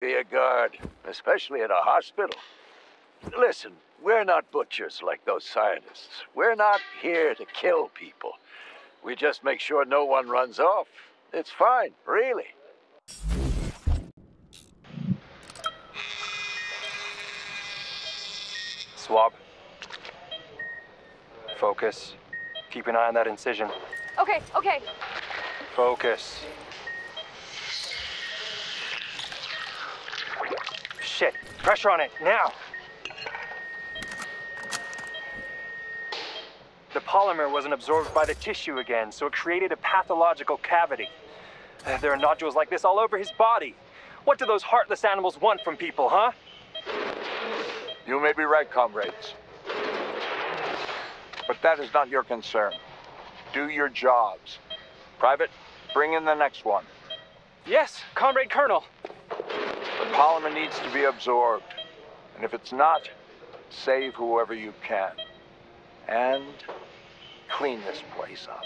Be a guard, especially at a hospital. Listen, we're not butchers like those scientists. We're not here to kill people. We just make sure no one runs off. It's fine, really. Swab. Focus. Keep an eye on that incision. Okay. Focus. Shit. Pressure on it, now! The polymer wasn't absorbed by the tissue again, so it created a pathological cavity. There are nodules like this all over his body. What do those heartless animals want from people, huh? You may be right, comrades. But that is not your concern. Do your jobs. Private, bring in the next one. Yes, Comrade Colonel. The polymer needs to be absorbed. And if it's not, save whoever you can. And clean this place up.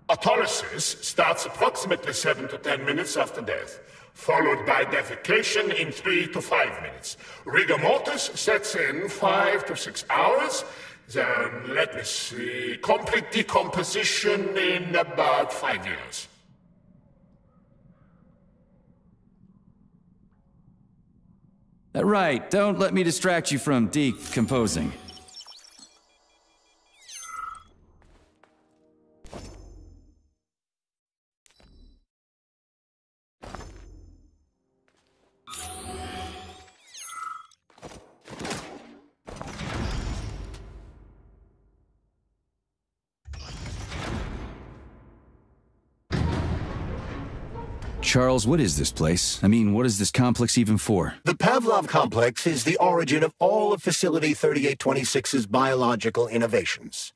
Autolysis starts approximately 7 to 10 minutes after death, followed by defecation in 3 to 5 minutes. Rigor mortis sets in 5 to 6 hours. Then, let me see, complete decomposition in about 5 years. Right, don't let me distract you from decomposing. Charles, what is this place? I mean, what is this complex even for? The Pavlov complex is the origin of all of Facility 3826's biological innovations.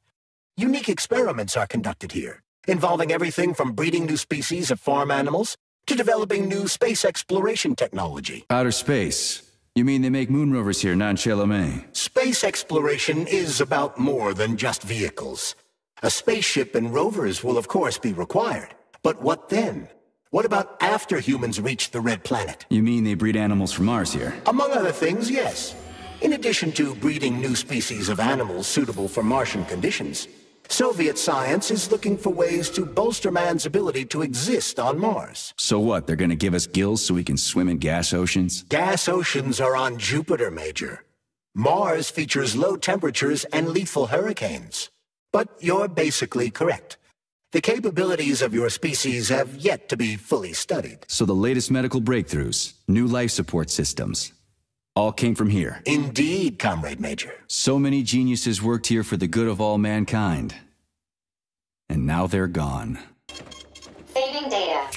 Unique experiments are conducted here, involving everything from breeding new species of farm animals to developing new space exploration technology. Outer space? You mean they make moon rovers here, not in Chalamet? Space exploration is about more than just vehicles. A spaceship and rovers will of course be required. But what then? What about after humans reach the Red Planet? You mean they breed animals from Mars here? Among other things, yes. In addition to breeding new species of animals suitable for Martian conditions, Soviet science is looking for ways to bolster man's ability to exist on Mars. So what, they're gonna give us gills so we can swim in gas oceans? Gas oceans are on Jupiter, Major. Mars features low temperatures and lethal hurricanes. But you're basically correct. The capabilities of your species have yet to be fully studied. So the latest medical breakthroughs, new life support systems, all came from here. Indeed, Comrade Major. So many geniuses worked here for the good of all mankind. And now they're gone. Saving data.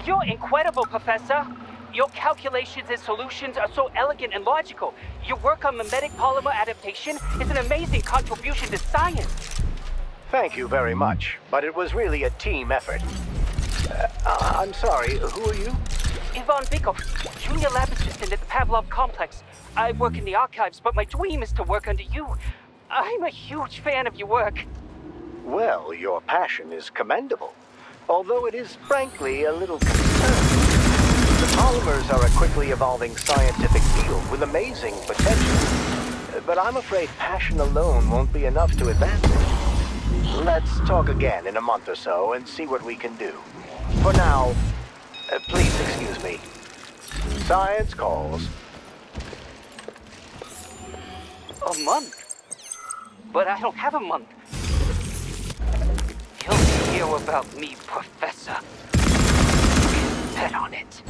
You're incredible, Professor. Your calculations and solutions are so elegant and logical. Your work on mimetic polymer adaptation is an amazing contribution to science. Thank you very much, but it was really a team effort. I'm sorry, who are you? Ivan Bikov, junior lab assistant at the Pavlov complex. I work in the archives, but my dream is to work under you. I'm a huge fan of your work. Well, your passion is commendable, although it is frankly a little concerning. The polymers are a quickly evolving scientific field with amazing potential, but I'm afraid passion alone won't be enough to advance it. Let's talk again in a month or so and see what we can do. For now, please excuse me. Science calls. A month? But I don't have a month. You'll hear about me, Professor. Bet on it.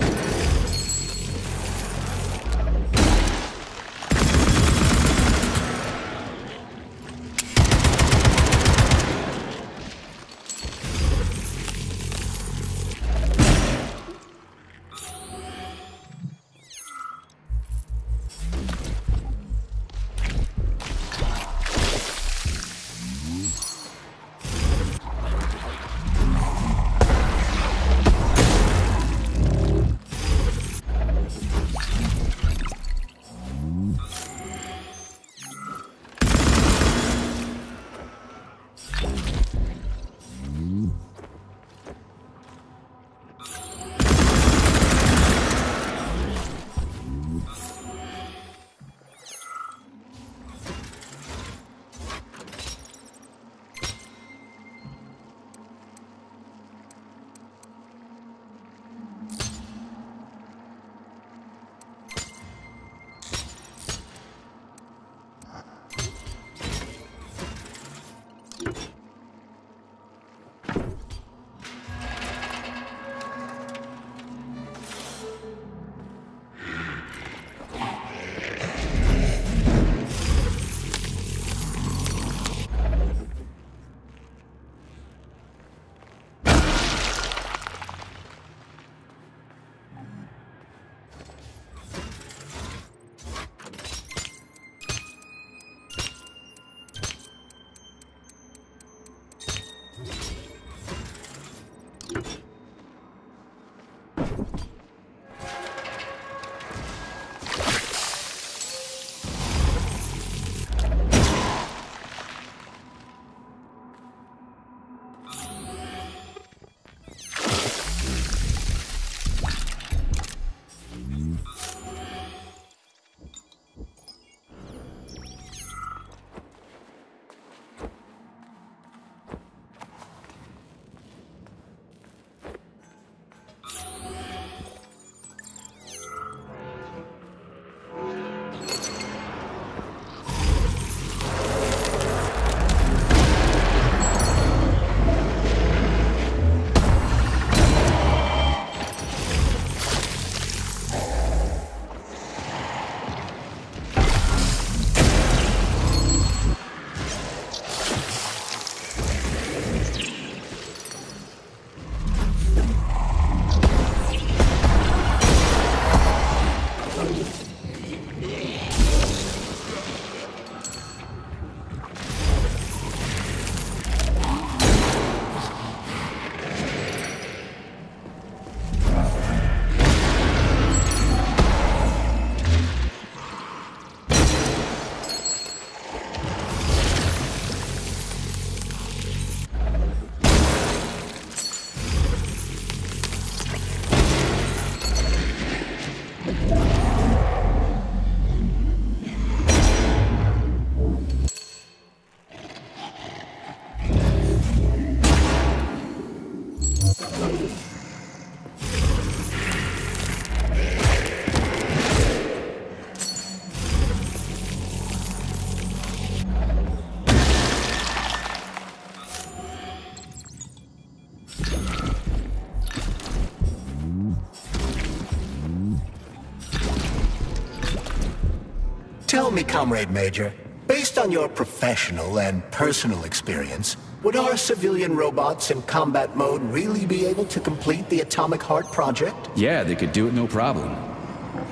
Tell me, Comrade Major, based on your professional and personal experience, Would our civilian robots in combat mode really be able to complete the Atomic Heart project? Yeah, they could do it no problem.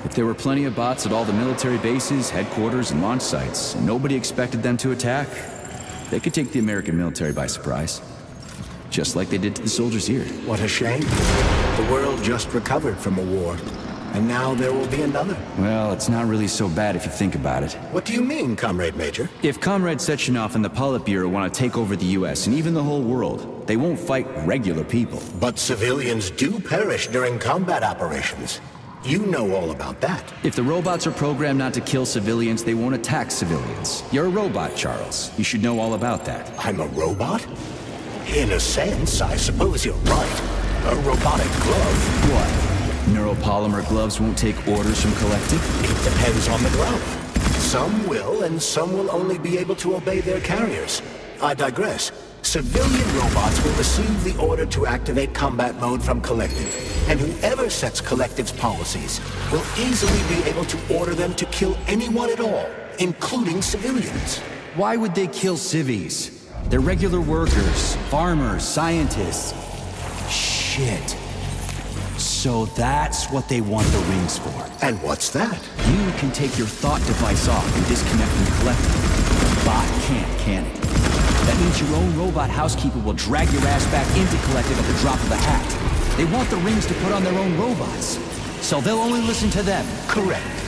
If there were plenty of bots at all the military bases, headquarters, and launch sites, and nobody expected them to attack, they could take the American military by surprise. Just like they did to the soldiers here. What a shame. The world just recovered from a war, and now there will be another. Well, it's not really so bad if you think about it. What do you mean, Comrade Major? If Comrade Sechenov and the Politburo want to take over the US and even the whole world, they won't fight regular people. But civilians do perish during combat operations. You know all about that. If the robots are programmed not to kill civilians, they won't attack civilians. You're a robot, Charles. You should know all about that. I'm a robot? In a sense, I suppose you're right. A robotic glove. What? Neuropolymer gloves won't take orders from Collective? It depends on the glove. Some will, and some will only be able to obey their carriers. I digress. Civilian robots will receive the order to activate combat mode from Collective, and whoever sets Collective's policies will easily be able to order them to kill anyone at all, including civilians. Why would they kill civvies? They're regular workers, farmers, scientists. Shit. So that's what they want the rings for. And what's that? You can take your thought device off and disconnect from Collective. Bot can't, can it? That means your own robot housekeeper will drag your ass back into Collective at the drop of a hat. They want the rings to put on their own robots, so they'll only listen to them. Correct.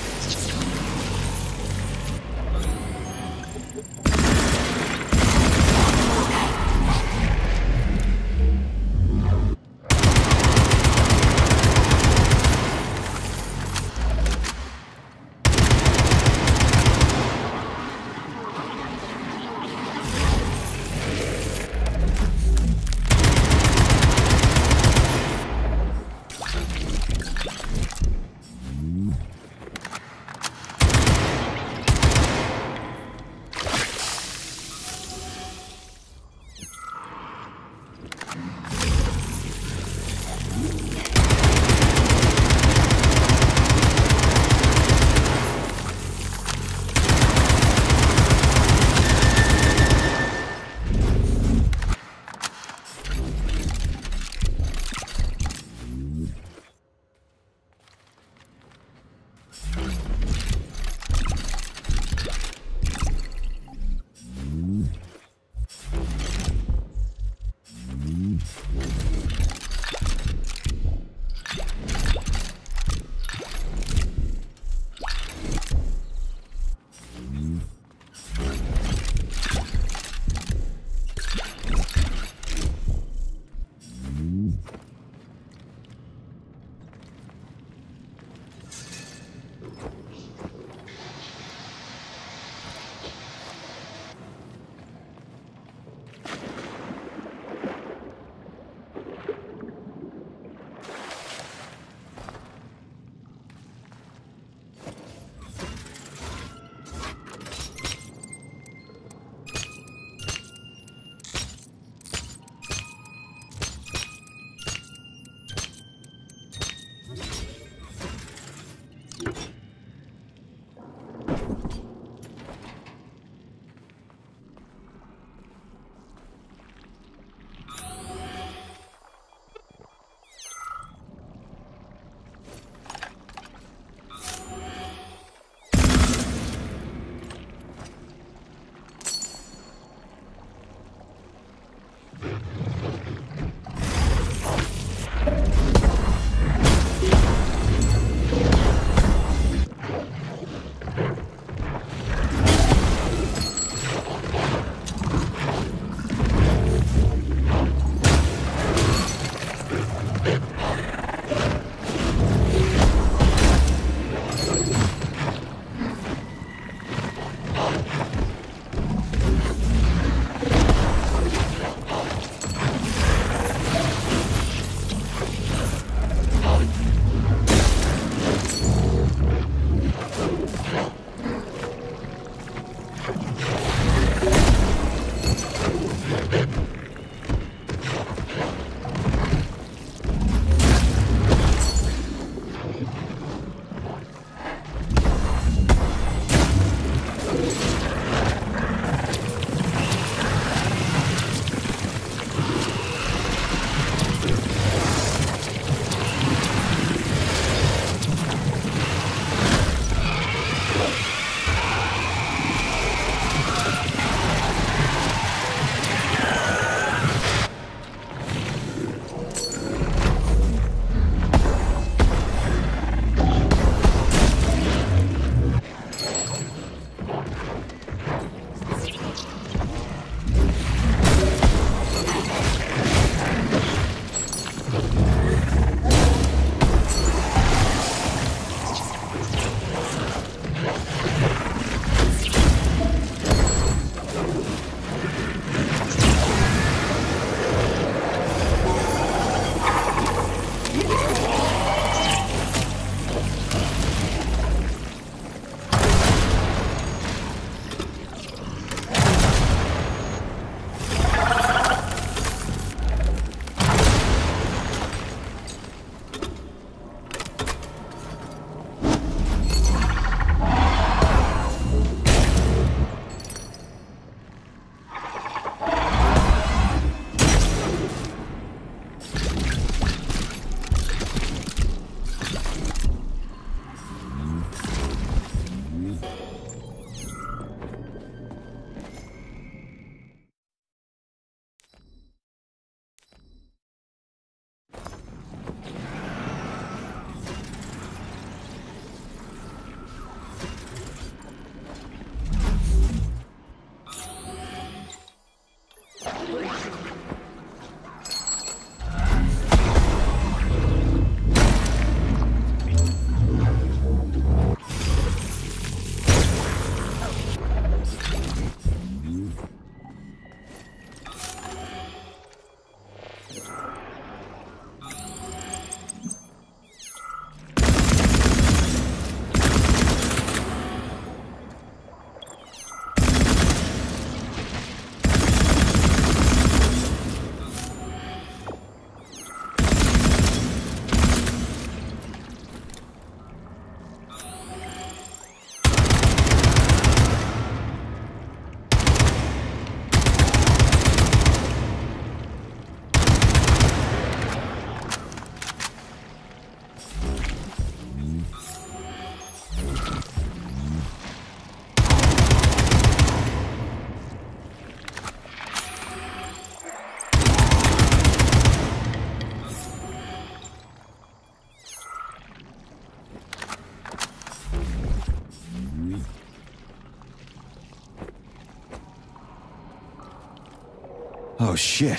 shit.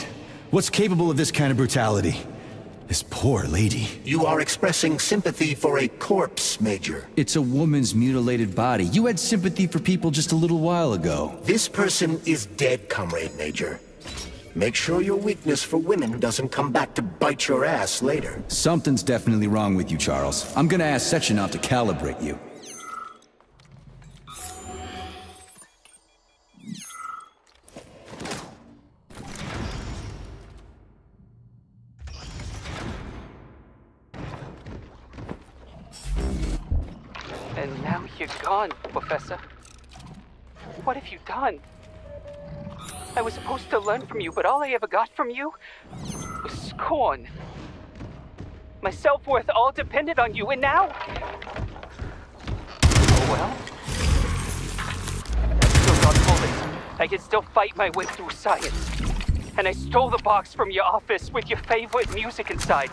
What's capable of this kind of brutality? This poor lady. You are expressing sympathy for a corpse, Major. It's a woman's mutilated body. You had sympathy for people just a little while ago. This person is dead, Comrade Major. Make sure your weakness for women doesn't come back to bite your ass later. Something's definitely wrong with you, Charles. I'm gonna ask Sechenov to calibrate you. And now you're gone, Professor. What have you done? I was supposed to learn from you, but all I ever got from you was scorn. My self-worth all depended on you, and now... Oh well. I still got bullets. I can still fight my way through science. And I stole the box from your office with your favorite music inside.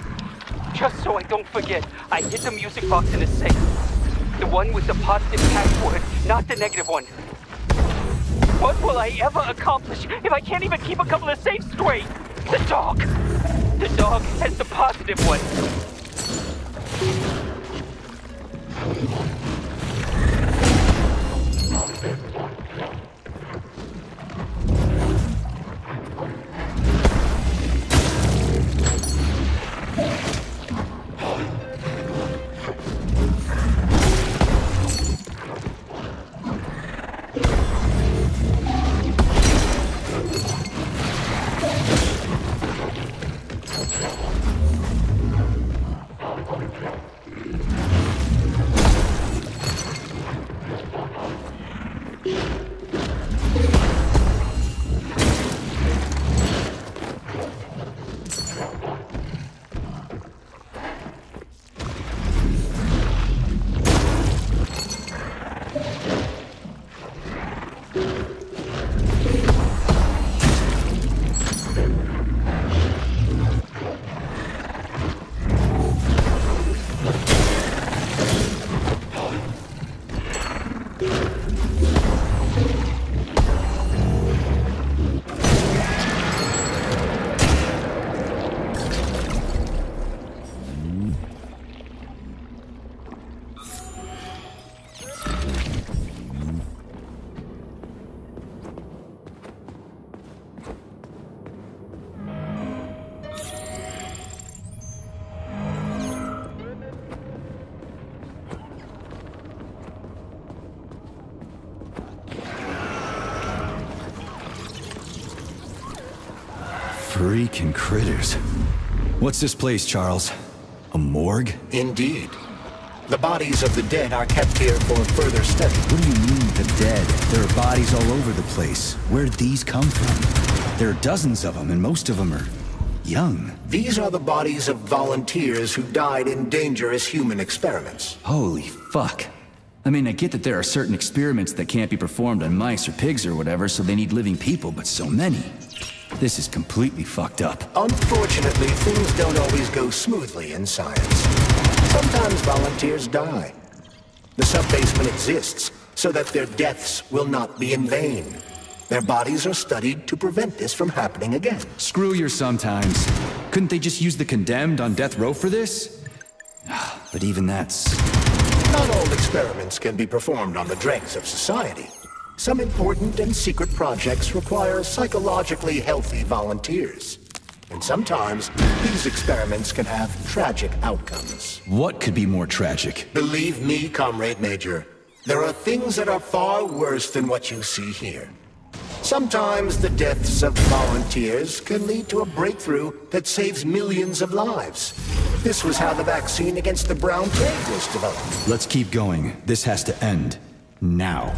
Just so I don't forget, I hid the music box in a safe. The one with the positive password, not the negative one. What will I ever accomplish if I can't even keep a couple of safes straight? The dog! The dog has the positive one. Freaking critters. What's this place, Charles? A morgue? Indeed. The bodies of the dead are kept here for further study. What do you mean, the dead? There are bodies all over the place. Where'd these come from? There are dozens of them, and most of them are young. These are the bodies of volunteers who died in dangerous human experiments. Holy fuck. I mean, I get that there are certain experiments that can't be performed on mice or pigs or whatever, so they need living people, but so many. This is completely fucked up. Unfortunately, things don't always go smoothly in science. Sometimes volunteers die. The sub-basement exists so that their deaths will not be in vain. Their bodies are studied to prevent this from happening again. Screw your sometimes. Couldn't they just use the condemned on death row for this? But even that's... Not all experiments can be performed on the dregs of society. Some important and secret projects require psychologically healthy volunteers. And sometimes, these experiments can have tragic outcomes. What could be more tragic? Believe me, Comrade Major, there are things that are far worse than what you see here. Sometimes the deaths of volunteers can lead to a breakthrough that saves millions of lives. This was how the vaccine against the brown plague was developed. Let's keep going. This has to end. Now.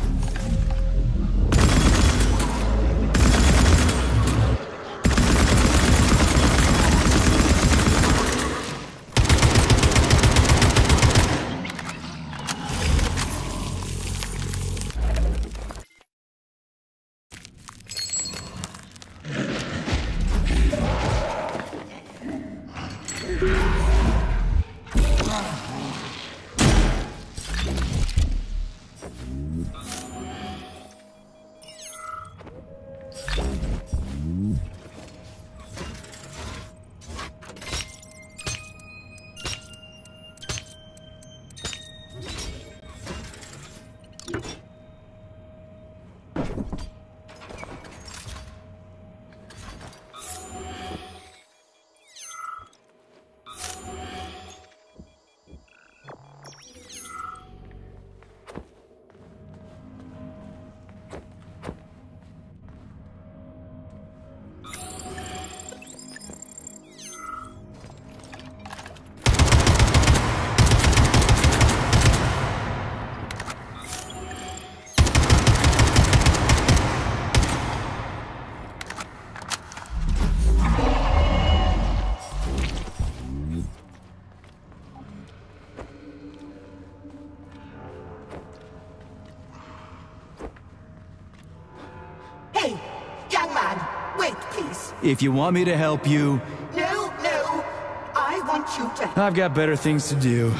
If you want me to help you... No, no. I want you to... I've got better things to do.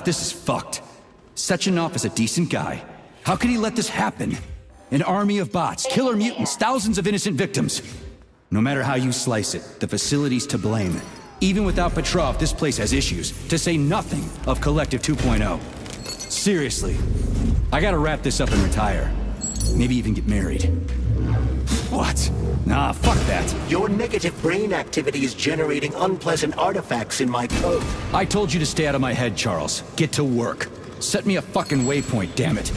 This is fucked. Sechenov is a decent guy. How could he let this happen? An army of bots, killer mutants, thousands of innocent victims. No matter how you slice it, the facility's to blame. Even without Petrov, this place has issues, to say nothing of Collective 2.0. Seriously, I gotta wrap this up and retire. Maybe even get married. What? Nah, fuck that. Your negative brain activity is generating unpleasant artifacts in my code. I told you to stay out of my head, Charles. Get to work. Set me a fucking waypoint, damn it.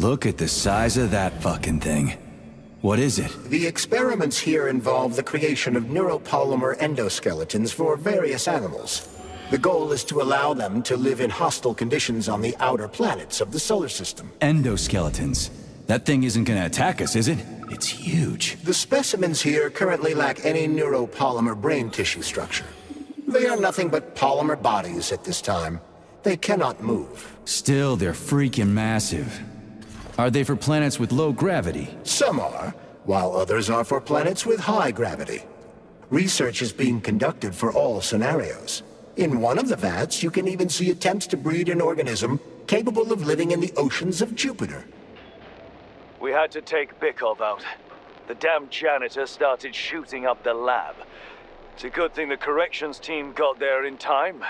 Look at the size of that fucking thing. What is it? The experiments here involve the creation of neuropolymer endoskeletons for various animals. The goal is to allow them to live in hostile conditions on the outer planets of the solar system. Endoskeletons. That thing isn't gonna attack us, is it? It's huge. The specimens here currently lack any neuropolymer brain tissue structure. They are nothing but polymer bodies at this time. They cannot move. Still, they're freaking massive. Are they for planets with low gravity? Some are, while others are for planets with high gravity. Research is being conducted for all scenarios. In one of the vats, you can even see attempts to breed an organism capable of living in the oceans of Jupiter. We had to take Bikov out. The damn janitor started shooting up the lab. It's a good thing the corrections team got there in time.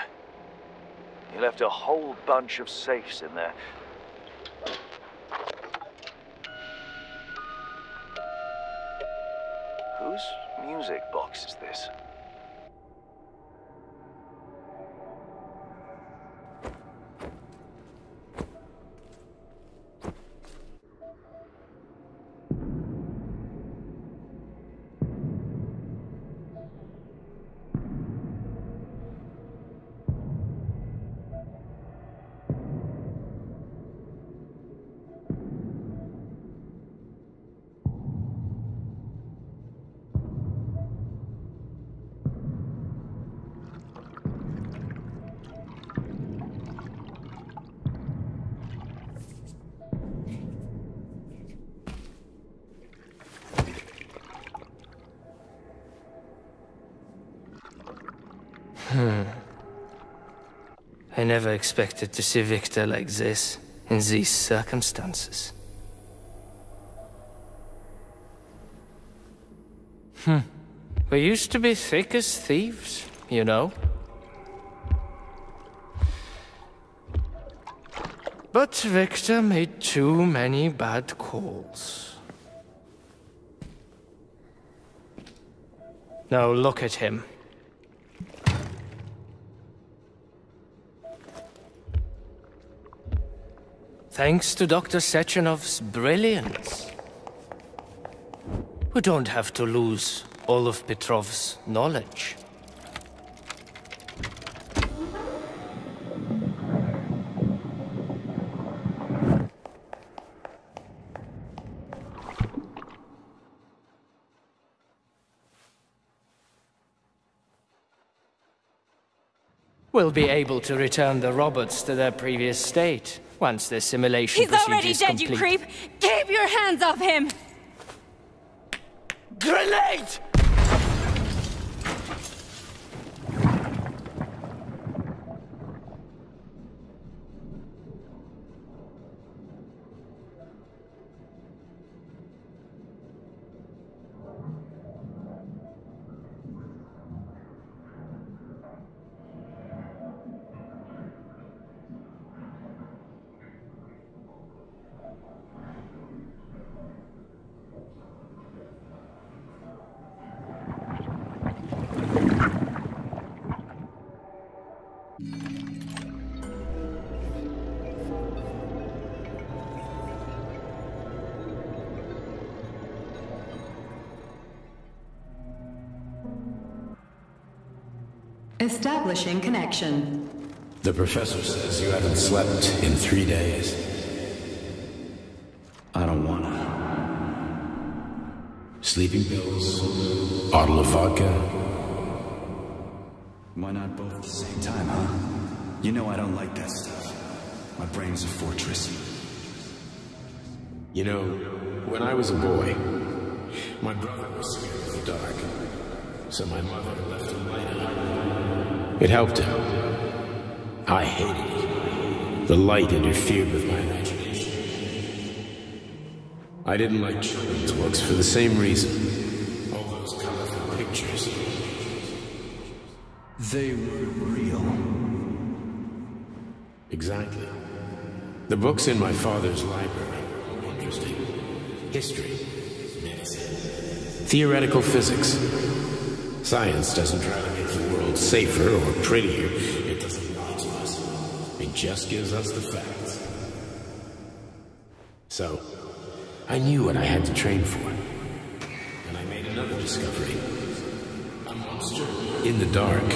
He left a whole bunch of safes in there. Whose music box is this? I never expected to see Victor like this, in these circumstances. We used to be thick as thieves, you know? But Victor made too many bad calls. Now look at him. Thanks to Dr. Sechenov's brilliance, we don't have to lose all of Petrov's knowledge. We'll be able to return the robots to their previous state once the simulation procedure is complete. He's already dead, you creep! Keep your hands off him! Grenade! Establishing connection. The professor says you haven't slept in 3 days. I don't wanna. Sleeping pills, bottle of vodka. Why not both at the same time, huh? You know I don't like that stuff. My brain's a fortress. You know, when I was a boy, my brother was scared of the dark, so my mother left a light on. It helped him. I hated it. The light interfered with my imagination. I didn't like children's books for the same reason. All those colorful pictures. They were real. Exactly. The books in my father's library were interesting. History, medicine, theoretical physics. Science doesn't try to make the world safer or prettier. It doesn't lie to us. It just gives us the facts. So, I knew what I had to train for. And I made another discovery. A monster in the dark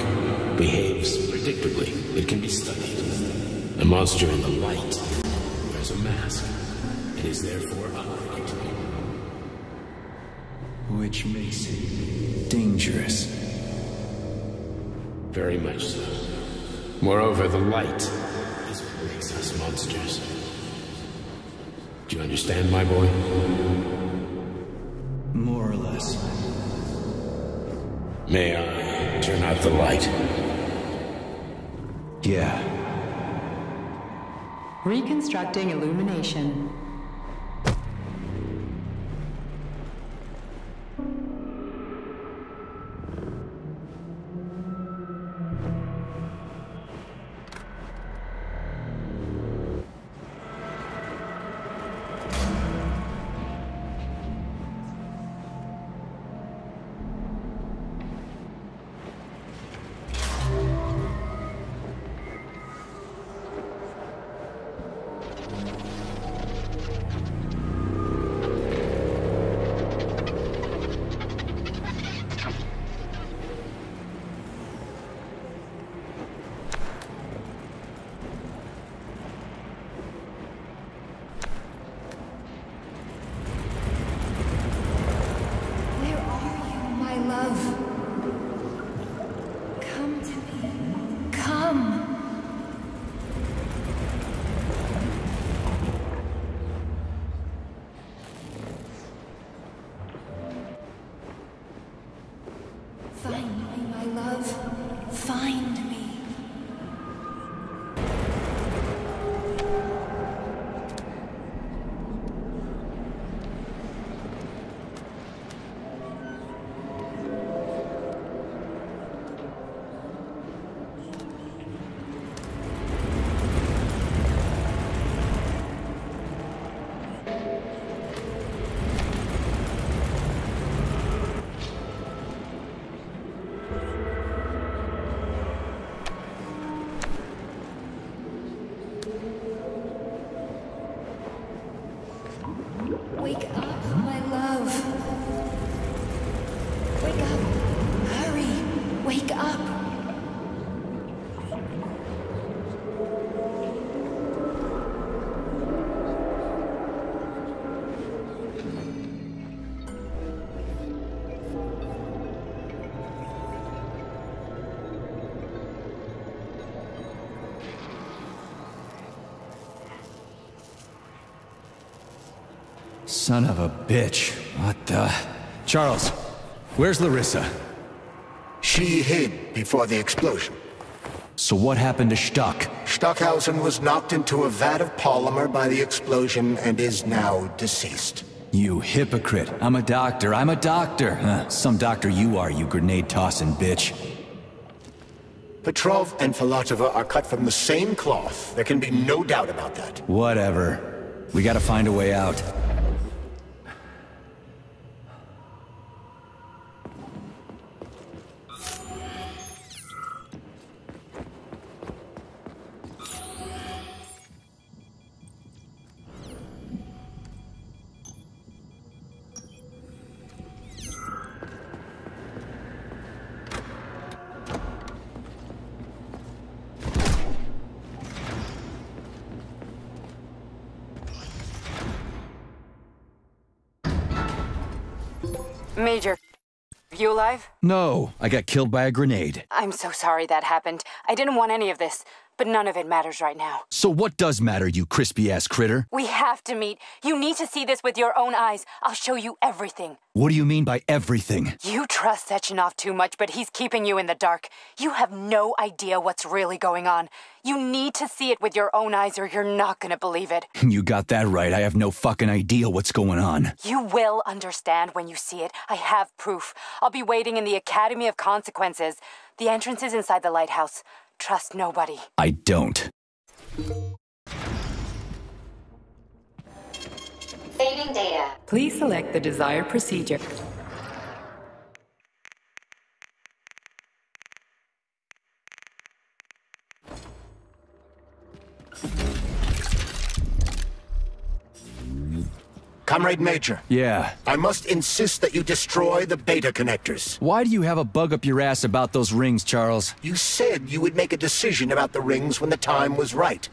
behaves predictably. It can be studied. A monster in the light wears a mask and is therefore unpredictable. Which makes it dangerous. Very much so. Moreover, the light is what makes us monsters. Do you understand, my boy? More or less. May I turn out the light? Yeah. Reconstructing illumination. Wake up, my love. Wake up. Hurry. Wake up. Son of a bitch. What the... Charles, where's Larissa? She hid before the explosion. So what happened to Stuck? Stockhausen was knocked into a vat of polymer by the explosion and is now deceased. You hypocrite. I'm a doctor. Huh, some doctor you are, you grenade-tossing bitch. Petrov and Filatova are cut from the same cloth. There can be no doubt about that. Whatever. We gotta find a way out. Major, you alive? No, I got killed by a grenade. I'm so sorry that happened. I didn't want any of this, but none of it matters right now. So what does matter, you crispy-ass critter? We have to meet. You need to see this with your own eyes. I'll show you everything. What do you mean by everything? You trust Sechenov too much, but he's keeping you in the dark. You have no idea what's really going on. You need to see it with your own eyes or you're not gonna believe it. You got that right. I have no fucking idea what's going on. You will understand when you see it. I have proof. I'll be waiting in the Academy of Consequences. The entrance is inside the lighthouse. Trust nobody. I don't. Saving data. Please select the desired procedure. Comrade Major. Yeah? I must insist that you destroy the beta connectors. Why do you have a bug up your ass about those rings, Charles? You said you would make a decision about the rings when the time was right.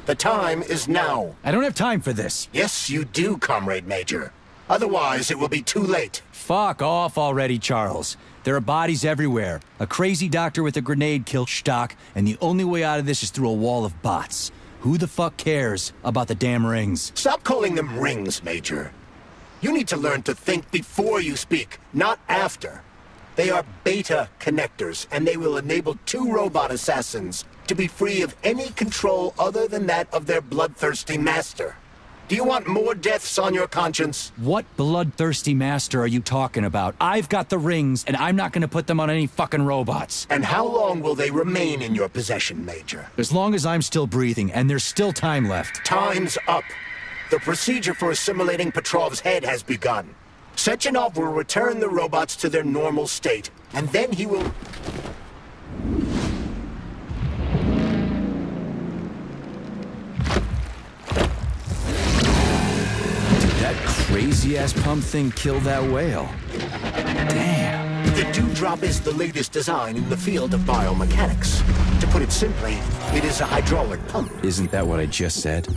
The time is now. I don't have time for this. Yes, you do, Comrade Major. Otherwise, it will be too late. Fuck off already, Charles. There are bodies everywhere. A crazy doctor with a grenade killed Stock, and the only way out of this is through a wall of bots. Who the fuck cares about the damn rings? Stop calling them rings, Major. You need to learn to think before you speak, not after. They are beta connectors, and they will enable 2 robot assassins to be free of any control other than that of their bloodthirsty master. Do you want more deaths on your conscience? What bloodthirsty master are you talking about? I've got the rings, and I'm not gonna put them on any fucking robots. And how long will they remain in your possession, Major? As long as I'm still breathing, and there's still time left. Time's up. The procedure for assimilating Petrov's head has begun. Sechenov will return the robots to their normal state, and then he will... That crazy-ass pump thing killed that whale. Damn. The Dewdrop is the latest design in the field of biomechanics. To put it simply, it is a hydraulic pump. Isn't that what I just said?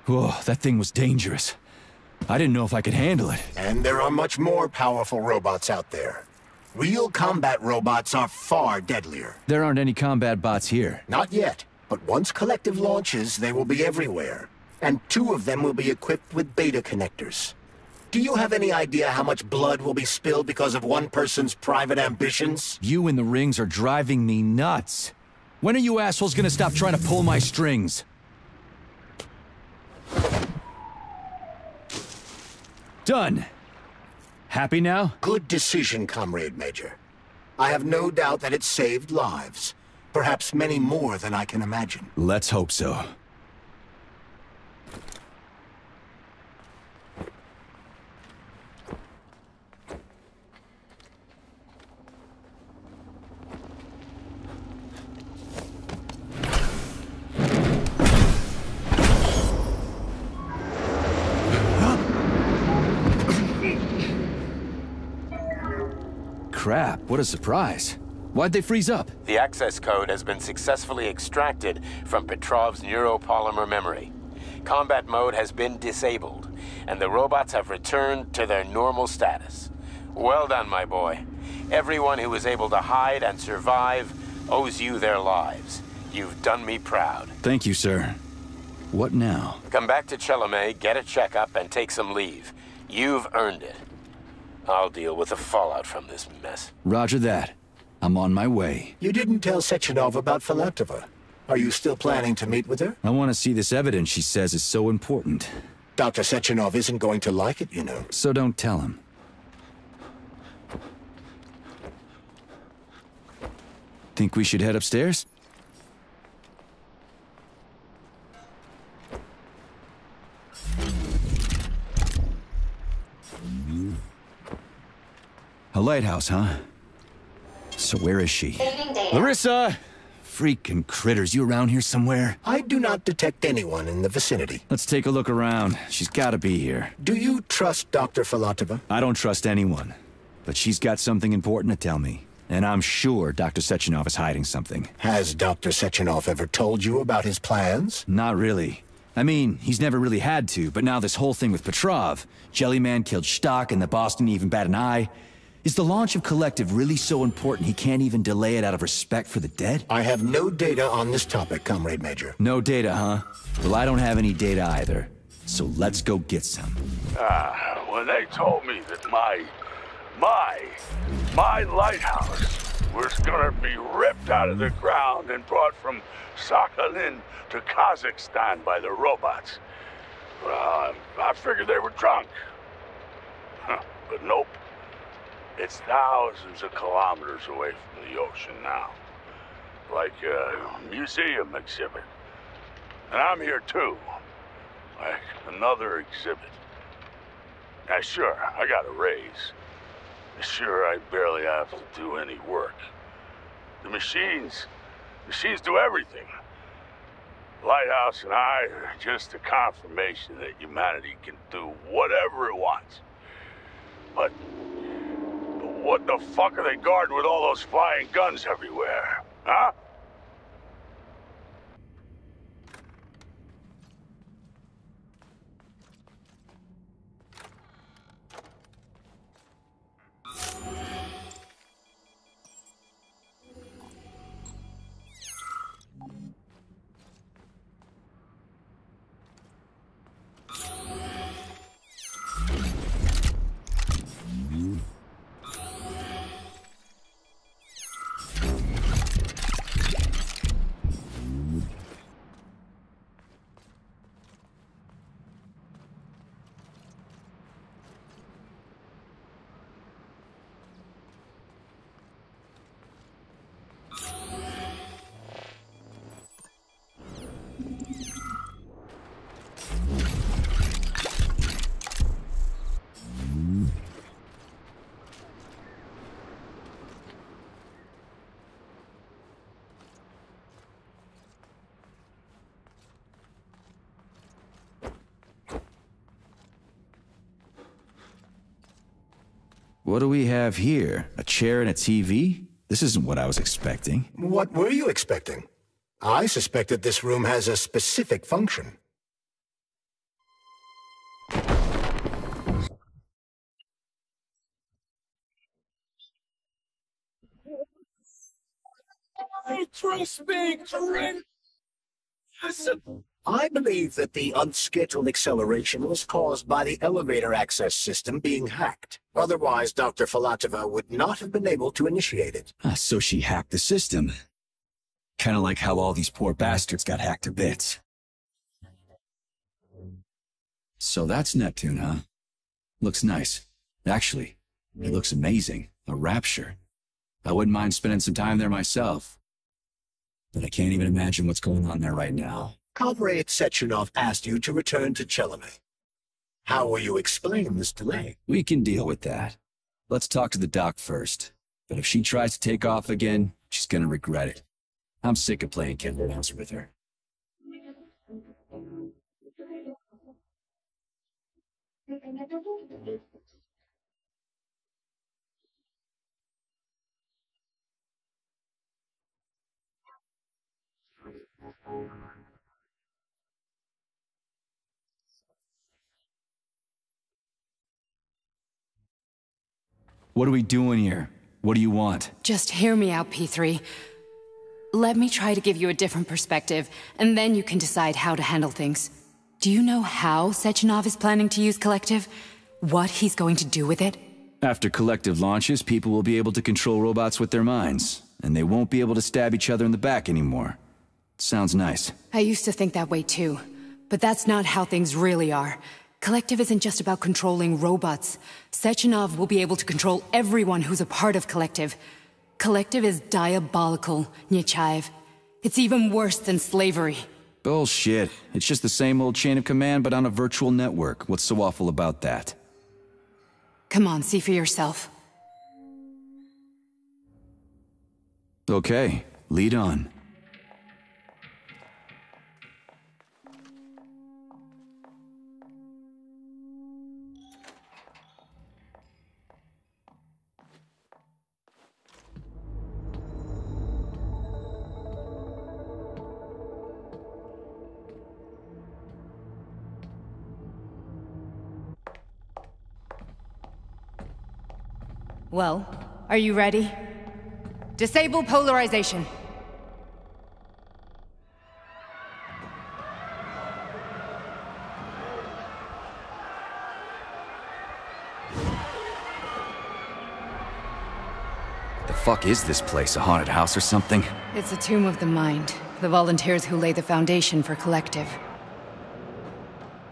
Whoa, that thing was dangerous. I didn't know if I could handle it. And there are much more powerful robots out there. Real combat robots are far deadlier. There aren't any combat bots here. Not yet, but once Collective launches, they will be everywhere. And 2 of them will be equipped with beta connectors. Do you have any idea how much blood will be spilled because of one person's private ambitions? You in the rings are driving me nuts. When are you assholes gonna stop trying to pull my strings? Done. Happy now? Good decision, Comrade Major. I have no doubt that it saved lives. Perhaps many more than I can imagine. Let's hope so. Crap, what a surprise. Why'd they freeze up? The access code has been successfully extracted from Petrov's neuropolymer memory. Combat mode has been disabled, and the robots have returned to their normal status. Well done, my boy. Everyone who was able to hide and survive owes you their lives. You've done me proud. Thank you, sir. What now? Come back to Chelome, get a checkup, and take some leave. You've earned it. I'll deal with the fallout from this mess. Roger that. I'm on my way. You didn't tell Sechenov about Filatova. Are you still planning to meet with her? I want to see this evidence she says is so important. Dr. Sechenov isn't going to like it, you know. So don't tell him. Think we should head upstairs? A lighthouse, huh? So where is she? Larissa! Freaking critters, you around here somewhere? I do not detect anyone in the vicinity. Let's take a look around. She's gotta be here. Do you trust Dr. Filatova? I don't trust anyone. But she's got something important to tell me. And I'm sure Dr. Sechenov is hiding something. Has Dr. Sechenov ever told you about his plans? Not really. I mean, he's never really had to, but now this whole thing with Petrov, Jellyman killed Stock and the boss didn't even bat an eye. Is the launch of Collective really so important he can't even delay it out of respect for the dead? I have no data on this topic, Comrade Major. No data, huh? Well, I don't have any data either. So let's go get some. When they told me that my lighthouse was gonna be ripped out of the ground and brought from Sakhalin to Kazakhstan by the robots, well, I figured they were drunk. But nope. It's thousands of kilometers away from the ocean now. Like a museum exhibit. And I'm here too. Like another exhibit. Now sure, I got a raise. Sure, I barely have to do any work. The machines do everything. Lighthouse and I are just a confirmation that humanity can do whatever it wants. But what the fuck are they guarding with all those flying guns everywhere, huh? What do we have here? A chair and a TV? This isn't what I was expecting. What were you expecting? I suspected this room has a specific function. Trust me, Corinne. I believe that the unscheduled acceleration was caused by the elevator access system being hacked. Otherwise, Dr. Filatova would not have been able to initiate it. So she hacked the system. Kinda like how all these poor bastards got hacked to bits. So that's Neptune, huh? Looks nice. Actually, it looks amazing. A rapture. I wouldn't mind spending some time there myself. But I can't even imagine what's going on there right now. Comrade Sechenov asked you to return to Chelome. How will you explain this delay? We can deal with that. Let's talk to the doc first. But if she tries to take off again, she's gonna regret it. I'm sick of playing kid announcer with her. What are we doing here? What do you want? Just hear me out, P3. Let me try to give you a different perspective, and then you can decide how to handle things. Do you know how Sechenov is planning to use Collective? What he's going to do with it? After Collective launches, people will be able to control robots with their minds, and they won't be able to stab each other in the back anymore. Sounds nice. I used to think that way too, but that's not how things really are. Collective isn't just about controlling robots. Sechenov will be able to control everyone who's a part of Collective. Collective is diabolical, Nechayev. It's even worse than slavery. Bullshit. It's just the same old chain of command, but on a virtual network. What's so awful about that? Come on, see for yourself. Okay, lead on. Well, are you ready? Disable polarization. The fuck is this place? A haunted house or something? It's a tomb of the mind. The volunteers who lay the foundation for Collective.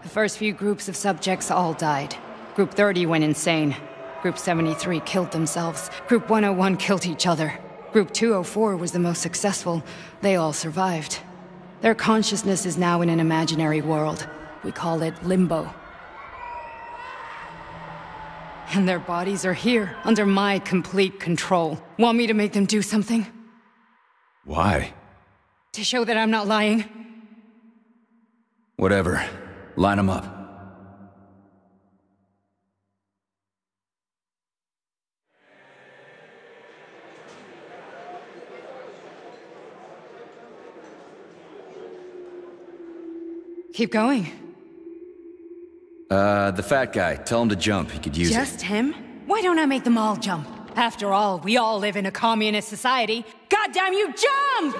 The first few groups of subjects all died. Group 30 went insane. Group 73 killed themselves. Group 101 killed each other. Group 204 was the most successful. They all survived. Their consciousness is now in an imaginary world. We call it Limbo. And their bodies are here, under my complete control. Want me to make them do something? Why? To show that I'm not lying? Whatever. Line them up. Keep going. The fat guy. Tell him to jump. He could use it. Just him? Why don't I make them all jump? After all, we all live in a communist society. Goddamn you, jump!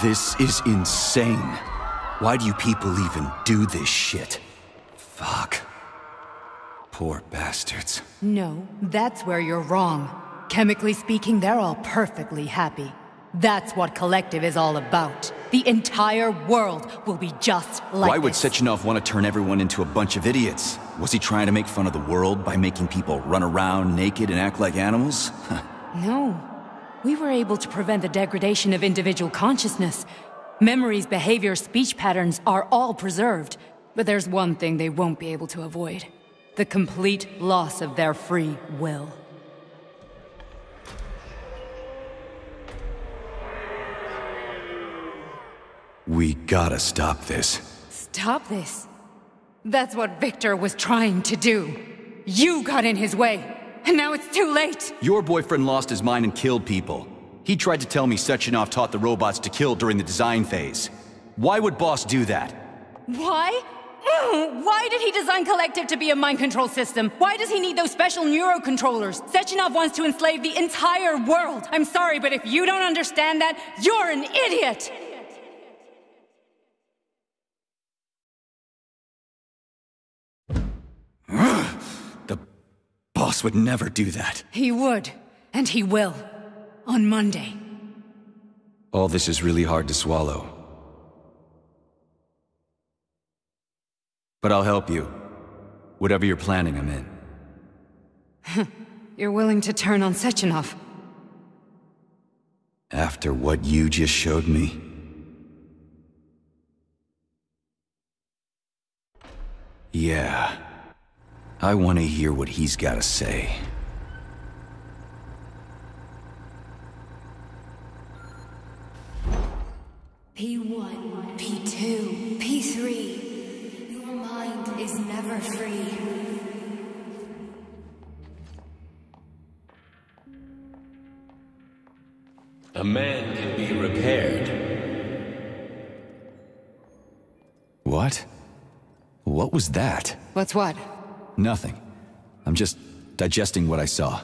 This is insane. Why do you people even do this shit? Fuck. Poor bastards. No, that's where you're wrong. Chemically speaking, they're all perfectly happy. That's what Collective is all about. The entire world will be just like Why would this. Sechenov want to turn everyone into a bunch of idiots? Was he trying to make fun of the world by making people run around naked and act like animals? No. We were able to prevent the degradation of individual consciousness. Memories, behavior, speech patterns are all preserved. But there's one thing they won't be able to avoid. The complete loss of their free will. We gotta stop this. Stop this. That's what Victor was trying to do. You got in his way, and now it's too late. Your boyfriend lost his mind and killed people. He tried to tell me Sechenov taught the robots to kill during the design phase. Why would Boss do that? Why? Why did he design Collective to be a mind control system? Why does he need those special neurocontrollers? Sechenov wants to enslave the entire world. I'm sorry, but if you don't understand that, you're an idiot! The boss would never do that. He would, and he will. On Monday. All this is really hard to swallow. But I'll help you. Whatever you're planning, I'm in. You're willing to turn on Sechenov? After what you just showed me? Yeah. I want to hear what he's got to say. P1, P2, P3. Your mind is never free. A man can be repaired. What? What was that? What's what? Nothing. I'm just digesting what I saw.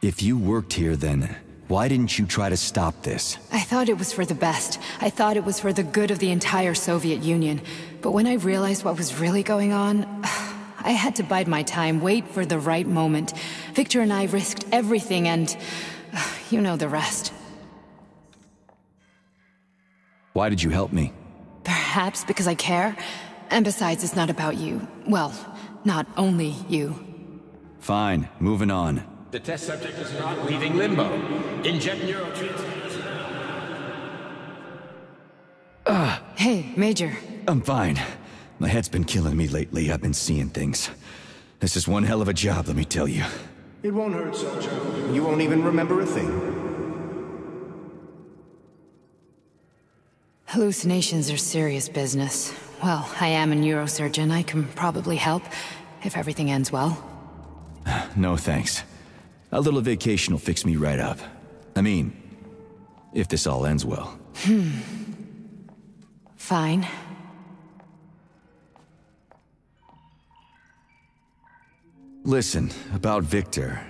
If you worked here, then why didn't you try to stop this? I thought it was for the best. I thought it was for the good of the entire Soviet Union. But when I realized what was really going on, I had to bide my time, wait for the right moment. Victor and I risked everything and you know the rest. Why did you help me? Perhaps because I care. And besides, it's not about you. Well, not only you. Fine, moving on. The test subject is not leaving limbo. Inject neurotransmitters now. Hey, Major. I'm fine. My head's been killing me lately. I've been seeing things. This is one hell of a job, let me tell you. It won't hurt, Soldier. You won't even remember a thing. Hallucinations are serious business. Well, I am a neurosurgeon. I can probably help, if everything ends well. No thanks. A little vacation will fix me right up. I mean, if this all ends well. Fine. Listen, about Victor,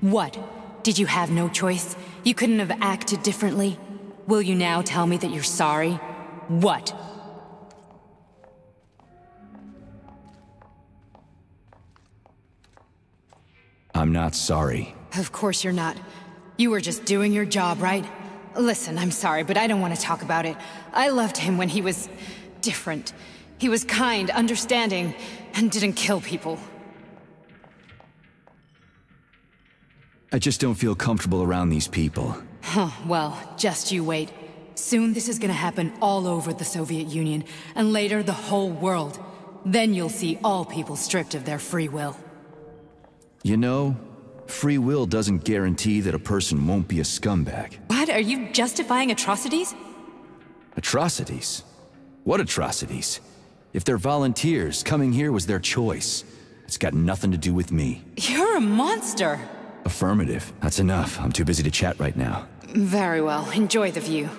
What? Did you have no choice? You couldn't have acted differently? Will you now tell me that you're sorry? What? I'm not sorry. Of course you're not. You were just doing your job, right? Listen, I'm sorry, but I don't want to talk about it. I loved him when he was different. He was kind, understanding, and didn't kill people. I just don't feel comfortable around these people. Well, just you wait. Soon this is gonna happen all over the Soviet Union, and later the whole world. Then you'll see all people stripped of their free will. You know, free will doesn't guarantee that a person won't be a scumbag. What? Are you justifying atrocities? Atrocities? What atrocities? If they're volunteers, coming here was their choice. It's got nothing to do with me. You're a monster! Affirmative. That's enough. I'm too busy to chat right now. Very well. Enjoy the view.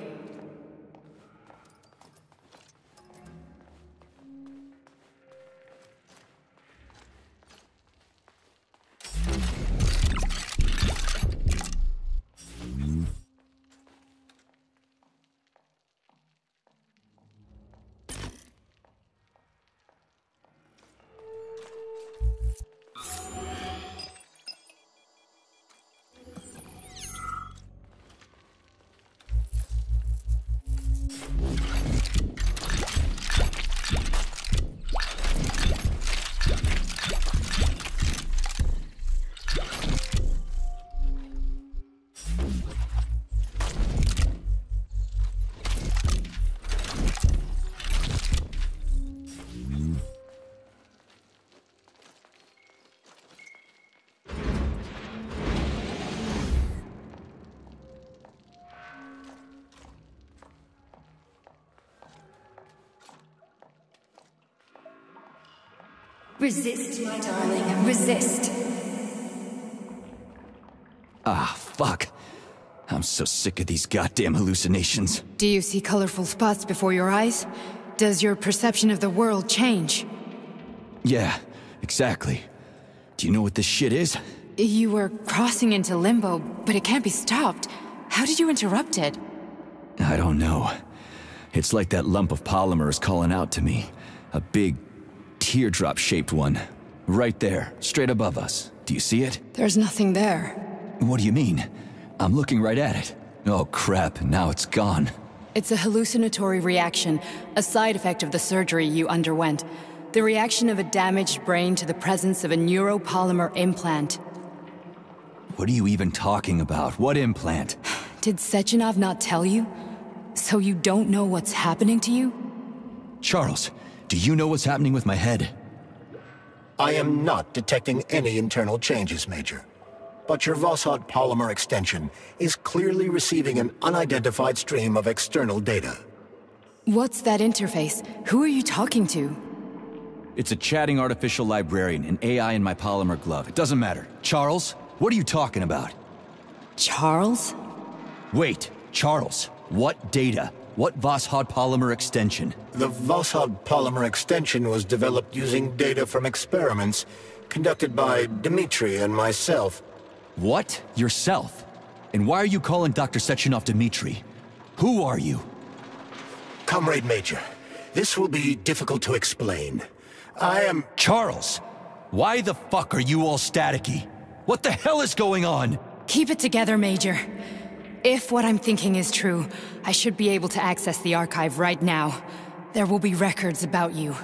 Resist, my darling. Resist. Ah, fuck. I'm so sick of these goddamn hallucinations. Do you see colorful spots before your eyes? Does your perception of the world change? Yeah, exactly. Do you know what this shit is? You were crossing into limbo, but it can't be stopped. How did you interrupt it? I don't know. It's like that lump of polymer is calling out to me. A big, teardrop-shaped one. Right there, straight above us. Do you see it? There's nothing there. What do you mean? I'm looking right at it. Oh crap, now it's gone. It's a hallucinatory reaction, a side effect of the surgery you underwent. The reaction of a damaged brain to the presence of a neuropolymer implant. What are you even talking about? What implant? Did Sechenov not tell you? So you don't know what's happening to you? Charles, do you know what's happening with my head? I am not detecting any internal changes, Major. But your Voskhod polymer extension is clearly receiving an unidentified stream of external data. What's that interface? Who are you talking to? It's a chatting artificial librarian, an AI in my polymer glove. It doesn't matter. Charles, what are you talking about? Charles? Wait, Charles, what data? What Voskhod polymer extension? The Voskhod polymer extension was developed using data from experiments conducted by Dmitri and myself. What? Yourself? And why are you calling Dr. Sechenov Dmitri? Who are you? Comrade Major, this will be difficult to explain. I am... Charles! Why the fuck are you all staticky? What the hell is going on? Keep it together, Major. If what I'm thinking is true, I should be able to access the archive right now. There will be records about you.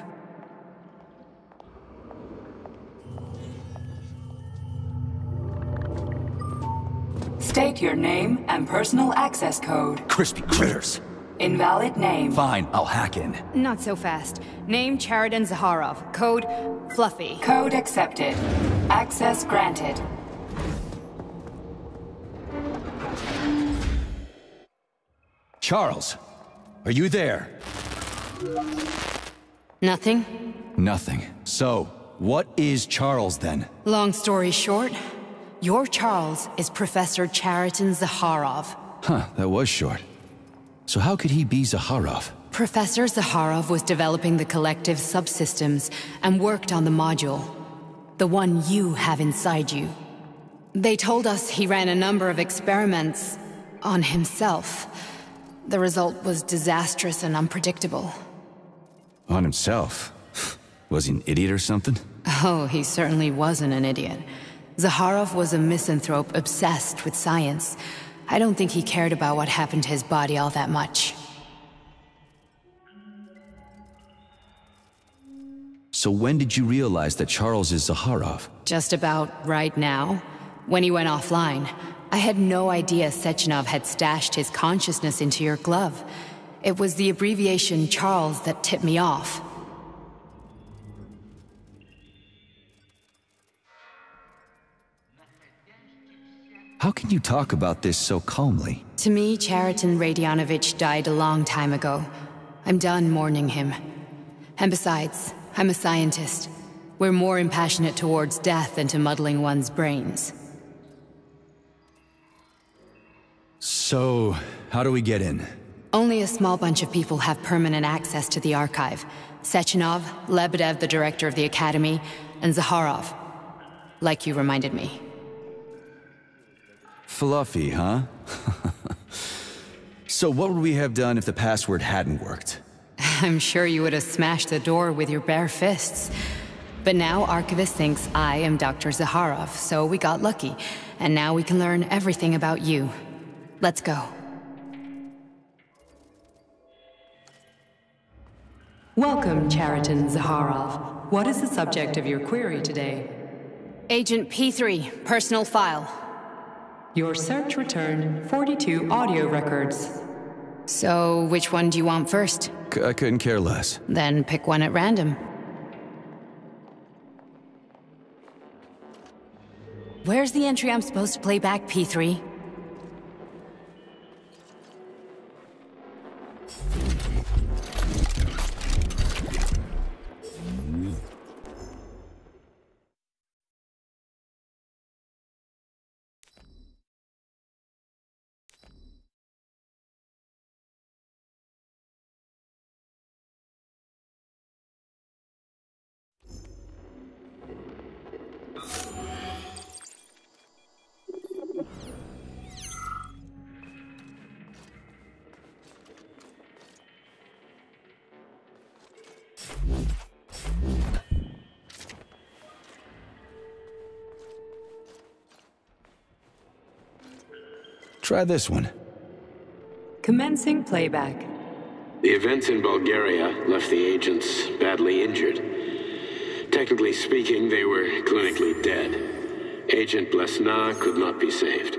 State your name and personal access code. Crispy critters. Invalid name. Fine, I'll hack in. Not so fast. Name Chariton Zaharov. Code Fluffy. Code accepted. Access granted. Charles, are you there? Nothing? Nothing. So, what is Charles then? Long story short, your Charles is Professor Chariton Zaharov. Huh, that was short. So how could he be Zaharov? Professor Zaharov was developing the collective subsystems and worked on the module. The one you have inside you. They told us he ran a number of experiments on himself. The result was disastrous and unpredictable. On himself? Was he an idiot or something? Oh, he certainly wasn't an idiot. Zaharov was a misanthrope obsessed with science. I don't think he cared about what happened to his body all that much. So when did you realize that Charles is Zaharov? Just about right now. When he went offline. I had no idea Sechenov had stashed his consciousness into your glove. It was the abbreviation Charles that tipped me off. How can you talk about this so calmly? To me, Chariton Radionovich died a long time ago. I'm done mourning him. And besides, I'm a scientist. We're more impassionate towards death than to muddling one's brains. So, how do we get in? Only a small bunch of people have permanent access to the archive. Sechenov, Lebedev, the director of the Academy, and Zaharov. Like you reminded me. Fluffy, huh? So what would we have done if the password hadn't worked? I'm sure you would have smashed the door with your bare fists. But now Archivist thinks I am Dr. Zaharov, so we got lucky. And now we can learn everything about you. Let's go. Welcome, Chariton Zaharov. What is the subject of your query today? Agent P3, personal file. Your search returned 42 audio records. So, which one do you want first? I couldn't care less. Then pick one at random. Where's the entry I'm supposed to play back, P3? Try this one. Commencing playback. The events in Bulgaria left the agents badly injured. Technically speaking, they were clinically dead. Agent Blesna could not be saved.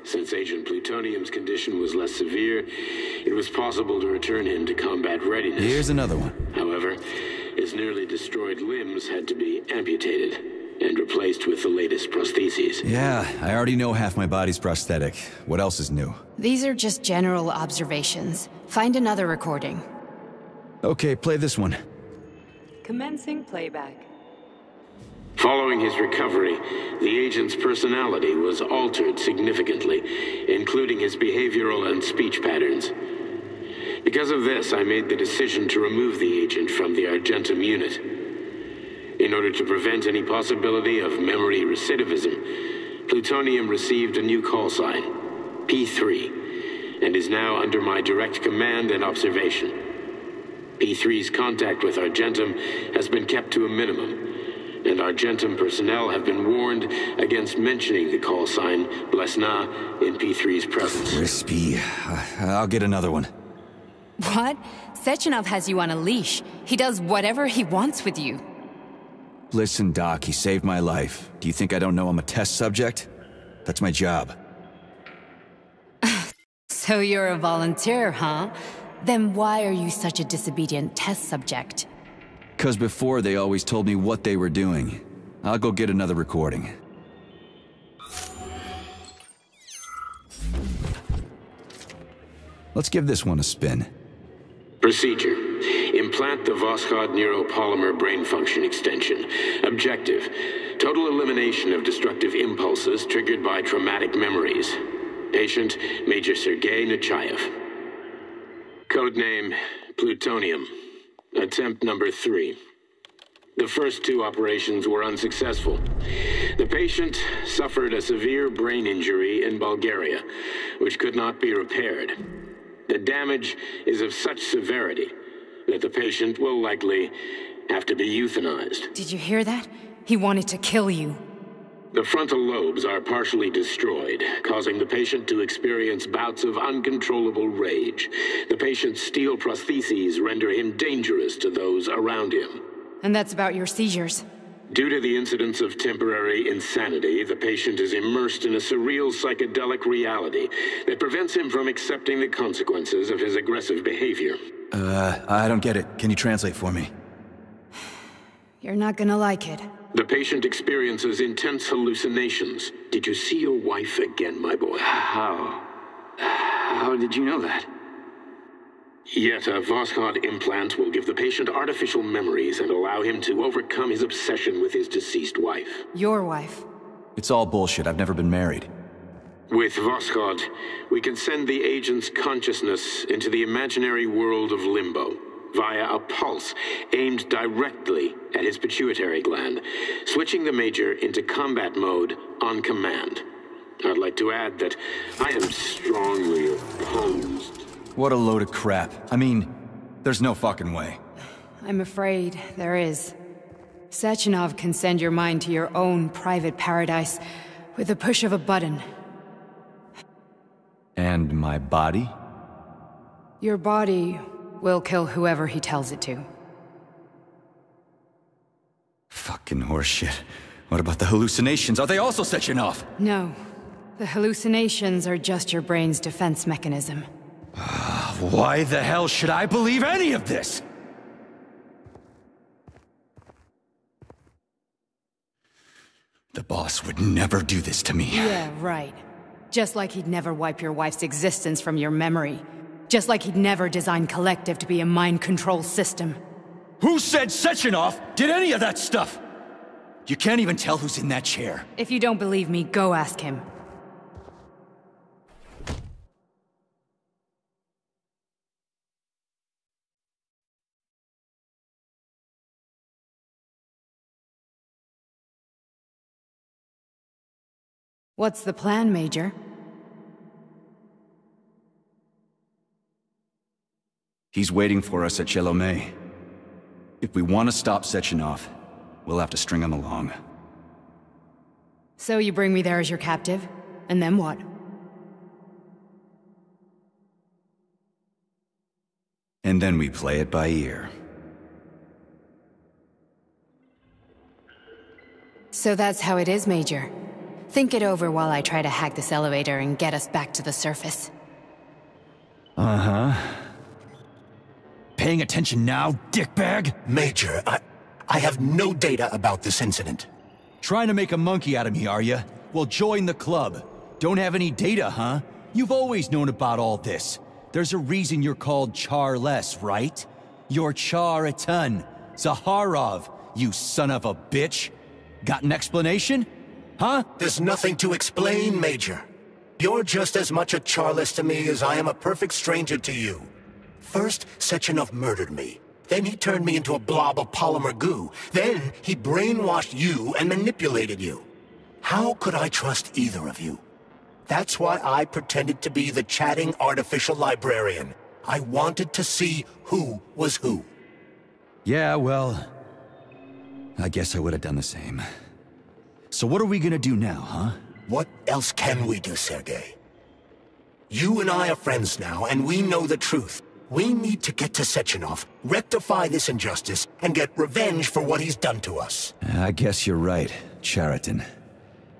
Since Agent Plutonium's condition was less severe, it was possible to return him to combat readiness. Here's another one. However, his nearly destroyed limbs had to be amputated and replaced with the latest prostheses. Yeah, I already know half my body's prosthetic. What else is new? These are just general observations. Find another recording. Okay, play this one. Commencing playback. Following his recovery, the agent's personality was altered significantly, including his behavioral and speech patterns. Because of this, I made the decision to remove the agent from the Argentum unit. In order to prevent any possibility of memory recidivism, Plutonium received a new call sign, P3, and is now under my direct command and observation. P3's contact with Argentum has been kept to a minimum, and Argentum personnel have been warned against mentioning the call sign Blesna in P3's presence. Crispy. I'll get another one. What? Sechenov has you on a leash. He does whatever he wants with you. Listen, Doc, he saved my life. Do you think I don't know I'm a test subject? That's my job. So you're a volunteer, huh? Then why are you such a disobedient test subject? 'Cause before they always told me what they were doing. I'll go get another recording. Let's give this one a spin. Procedure. Implant the Voskhod neuropolymer brain function extension. Objective. Total elimination of destructive impulses triggered by traumatic memories. Patient, Major Sergei Nechayev. Codename, Plutonium. Attempt number 3. The first 2 operations were unsuccessful. The patient suffered a severe brain injury in Bulgaria, which could not be repaired. The damage is of such severity that the patient will likely have to be euthanized. Did you hear that? He wanted to kill you. The frontal lobes are partially destroyed, causing the patient to experience bouts of uncontrollable rage. The patient's steel prostheses render him dangerous to those around him. And that's about your seizures. Due to the incidence of temporary insanity, the patient is immersed in a surreal psychedelic reality that prevents him from accepting the consequences of his aggressive behavior. I don't get it. Can you translate for me? You're not gonna like it. The patient experiences intense hallucinations. Did you see your wife again, my boy? How did you know that? Yet a Voskhod implant will give the patient artificial memories and allow him to overcome his obsession with his deceased wife. Your wife. It's all bullshit. I've never been married. With Voskhod, we can send the agent's consciousness into the imaginary world of limbo via a pulse aimed directly at his pituitary gland, switching the Major into combat mode on command. I'd like to add that I am strongly opposed. What a load of crap. I mean, there's no fucking way. I'm afraid there is. Sechenov can send your mind to your own private paradise with the push of a button. And my body? Your body will kill whoever he tells it to. Fucking horseshit. What about the hallucinations? Are they also Sechenov? No. The hallucinations are just your brain's defense mechanism. Why the hell should I believe any of this? The boss would never do this to me. Yeah, right. Just like he'd never wipe your wife's existence from your memory. Just like he'd never design Collective to be a mind control system. Who said Sechenov did any of that stuff? You can't even tell who's in that chair. If you don't believe me, go ask him. What's the plan, Major? He's waiting for us at Chelomey. If we want to stop Sechenov, we'll have to string him along. So you bring me there as your captive? And then what? And then we play it by ear. So that's how it is, Major. Think it over while I try to hack this elevator and get us back to the surface. Uh-huh. Paying attention now, dickbag? Major, I have no data about this incident. Trying to make a monkey out of me, are you? Well, join the club. Don't have any data, huh? You've always known about all this. There's a reason you're called Charless, right? You're Char-a-ton. Zaharov, you son of a bitch. Got an explanation? Huh? There's nothing to explain, Major. You're just as much a Charless to me as I am a perfect stranger to you. First, Sechenov murdered me. Then he turned me into a blob of polymer goo. Then he brainwashed you and manipulated you. How could I trust either of you? That's why I pretended to be the chatting artificial librarian. I wanted to see who was who. Yeah, well, I guess I would have done the same. So what are we gonna do now, huh? What else can we do, Sergei? You and I are friends now, and we know the truth. We need to get to Sechenov, rectify this injustice, and get revenge for what he's done to us. I guess you're right, Chariton.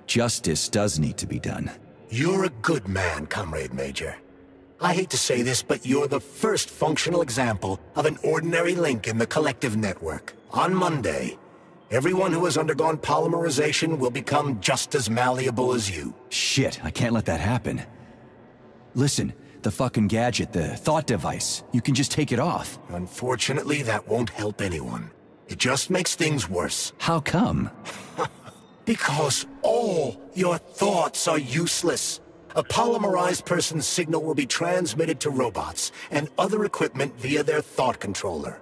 Justice does need to be done. You're a good man, Comrade Major. I hate to say this, but you're the first functional example of an ordinary link in the collective network. On Monday, everyone who has undergone polymerization will become just as malleable as you. Shit, I can't let that happen. Listen, the fucking gadget, the thought device, you can just take it off. Unfortunately, that won't help anyone. It just makes things worse. How come? Because all your thoughts are useless. A polymerized person's signal will be transmitted to robots and other equipment via their thought controller.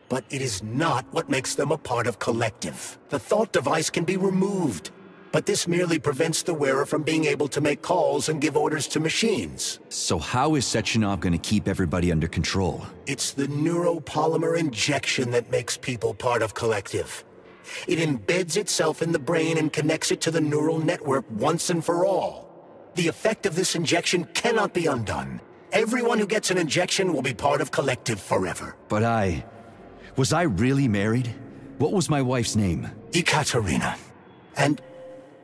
But it is not what makes them a part of collective. The thought device can be removed, but this merely prevents the wearer from being able to make calls and give orders to machines. So how is Sechenov going to keep everybody under control? It's the neuropolymer injection that makes people part of collective. It embeds itself in the brain and connects it to the neural network once and for all. The effect of this injection cannot be undone. Everyone who gets an injection will be part of collective forever. But was I really married? What was my wife's name? Ekaterina. And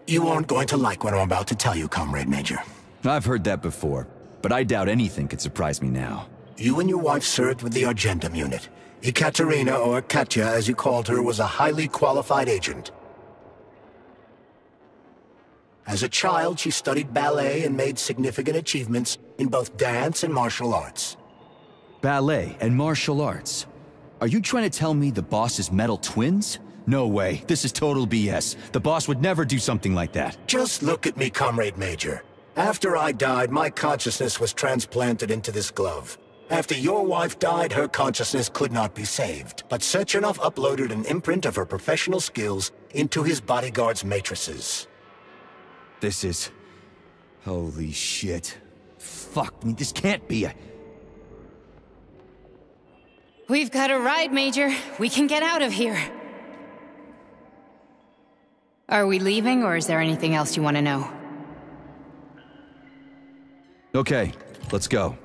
you aren't going to like what I'm about to tell you, Comrade Major. I've heard that before, but I doubt anything could surprise me now. You and your wife served with the Argentum unit. Ekaterina, or Katya as you called her, was a highly qualified agent. As a child, she studied ballet and made significant achievements in both dance and martial arts. Ballet and martial arts? Are you trying to tell me the boss is metal twins? No way. This is total BS. The boss would never do something like that. Just look at me, Comrade Major. After I died, my consciousness was transplanted into this glove. After your wife died, her consciousness could not be saved. But Sechenov uploaded an imprint of her professional skills into his bodyguard's matrices. This is... holy shit. Fuck me, this can't be a... We've got a ride, Major. We can get out of here. Are we leaving, or is there anything else you want to know? Okay, let's go.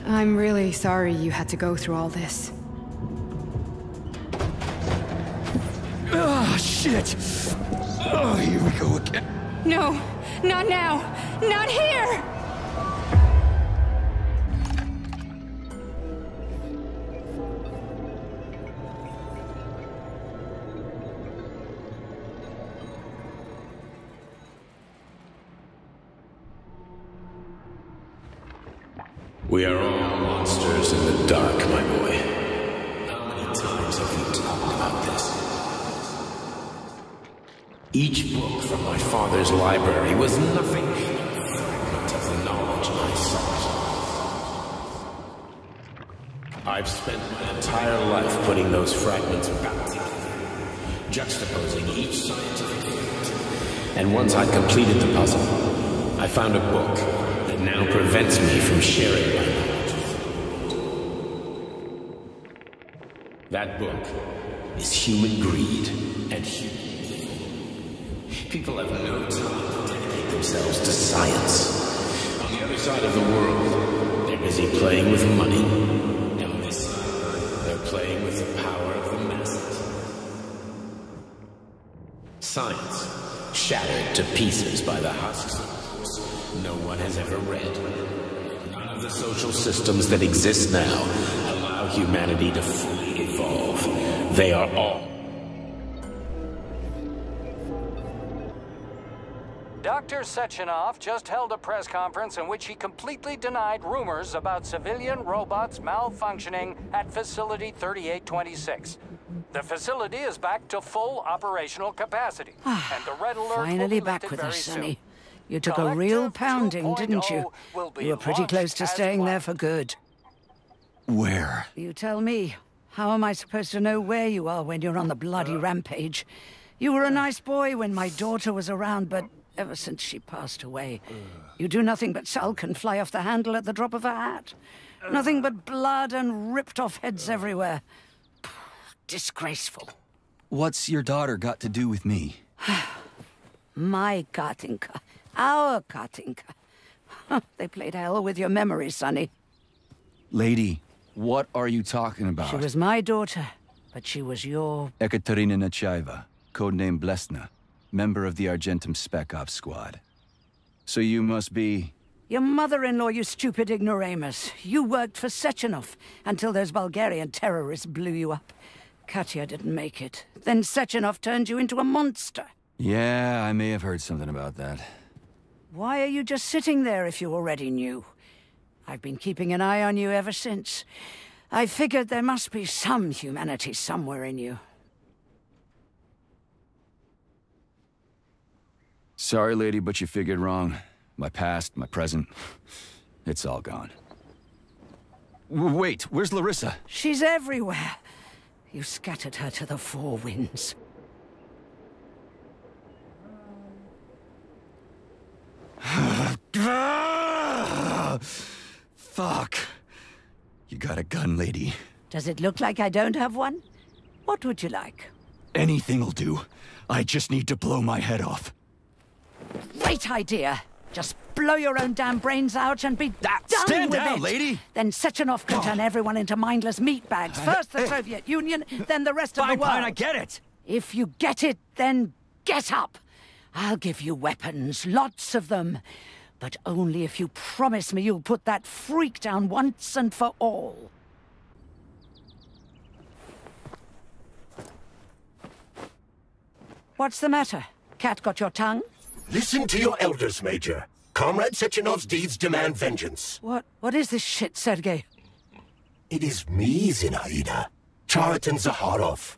I'm really sorry you had to go through all this. Oh, shit! Oh, here we go again. No, not now! Not here! We are all monsters in the dark, my boy. How many times have we talked about this? Each book from my father's library was nothing but a fragment of the knowledge I sought. I've spent my entire life putting those fragments back together, juxtaposing each scientific fact. And once I'd completed the puzzle, I found a book that now prevents me from sharing my knowledge. That book is human greed and human evil. People have no time to dedicate themselves to science. On the other side of the world, they're busy playing with money. And on this side, they're playing with the power of the masses. Science, shattered to pieces by the husks of books no one has ever read. None of the social systems that exist now allow humanity to fully evolve. They are all. Dr. Sechenov just held a press conference in which he completely denied rumors about civilian robots malfunctioning at Facility 3826. The facility is back to full operational capacity, and the red alert Finally back with us, Sonny. You took a real pounding, didn't you? You were pretty close to staying there for good. Where? You tell me. How am I supposed to know where you are when you're on the bloody rampage? You were a nice boy when my daughter was around, but ever since she passed away, you do nothing but sulk and fly off the handle at the drop of a hat. Nothing but blood and ripped-off heads everywhere. Disgraceful. What's your daughter got to do with me? My Katinka. Our Katinka. They played hell with your memory, Sonny. Lady, what are you talking about? She was my daughter, but she was your... Ekaterina Nechaeva, codename Blesna, member of the Argentum Spec Ops squad. So you must be... Your mother-in-law, you stupid ignoramus. You worked for Sechenov until those Bulgarian terrorists blew you up. Katya didn't make it. Then Sechenov turned you into a monster. Yeah, I may have heard something about that. Why are you just sitting there if you already knew? I've been keeping an eye on you ever since. I figured there must be some humanity somewhere in you. Sorry, lady, but you figured wrong. My past, my present, it's all gone. Wait, where's Larissa? She's everywhere. You scattered her to the four winds. Fuck. You got a gun, lady. Does it look like I don't have one? What would you like? Anything'll do. I just need to blow my head off. Great idea. Just blow your own damn brains out and be done Stand with down, it. lady! Then Sechenov can turn everyone into mindless meatbags. First the Soviet Union, then the rest of the world. Fine, I get it. If you get it, then get up. I'll give you weapons, lots of them. But only if you promise me you'll put that freak down once and for all. What's the matter? Cat got your tongue? Listen to your elders, Major. Comrade Sechenov's deeds demand vengeance. What is this shit, Sergei? It is me, Zinaida. Chariton Zakharov.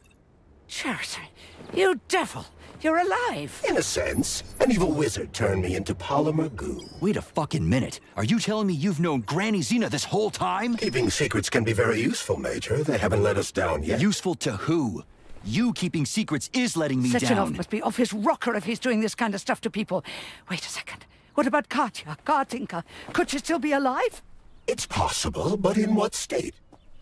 Chariton? You devil! You're alive! In a sense. An evil wizard turned me into polymer goo. Wait a fucking minute. Are you telling me you've known Granny Zina this whole time? Keeping secrets can be very useful, Major. They haven't let us down yet. Useful to who? You keeping secrets is letting me down. Sechenov must be off his rocker if he's doing this kind of stuff to people. Wait a second. What about Katya, Katinka? Could she still be alive? It's possible, but in what state?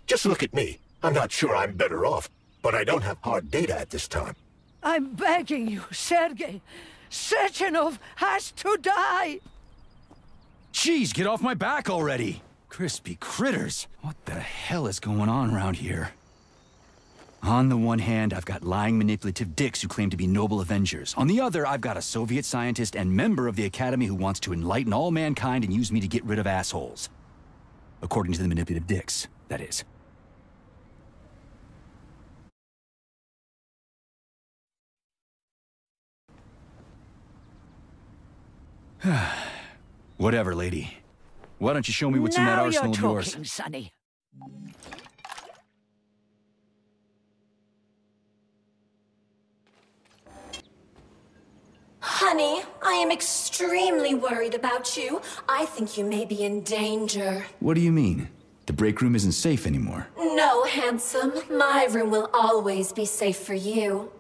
Just look at me. I'm not sure I'm better off, but I don't have hard data at this time. I'm begging you, Sergei. Sechenov has to die! Jeez, get off my back already! Crispy critters! What the hell is going on around here? On the one hand, I've got lying, manipulative dicks who claim to be noble avengers. On the other, I've got a Soviet scientist and member of the Academy who wants to enlighten all mankind and use me to get rid of assholes. According to the manipulative dicks, that is. Whatever, lady. Why don't you show me what's in that arsenal of yours? Now you're talking, Sonny. Honey, I am extremely worried about you. I think you may be in danger. What do you mean? The break room isn't safe anymore. No, handsome. My room will always be safe for you.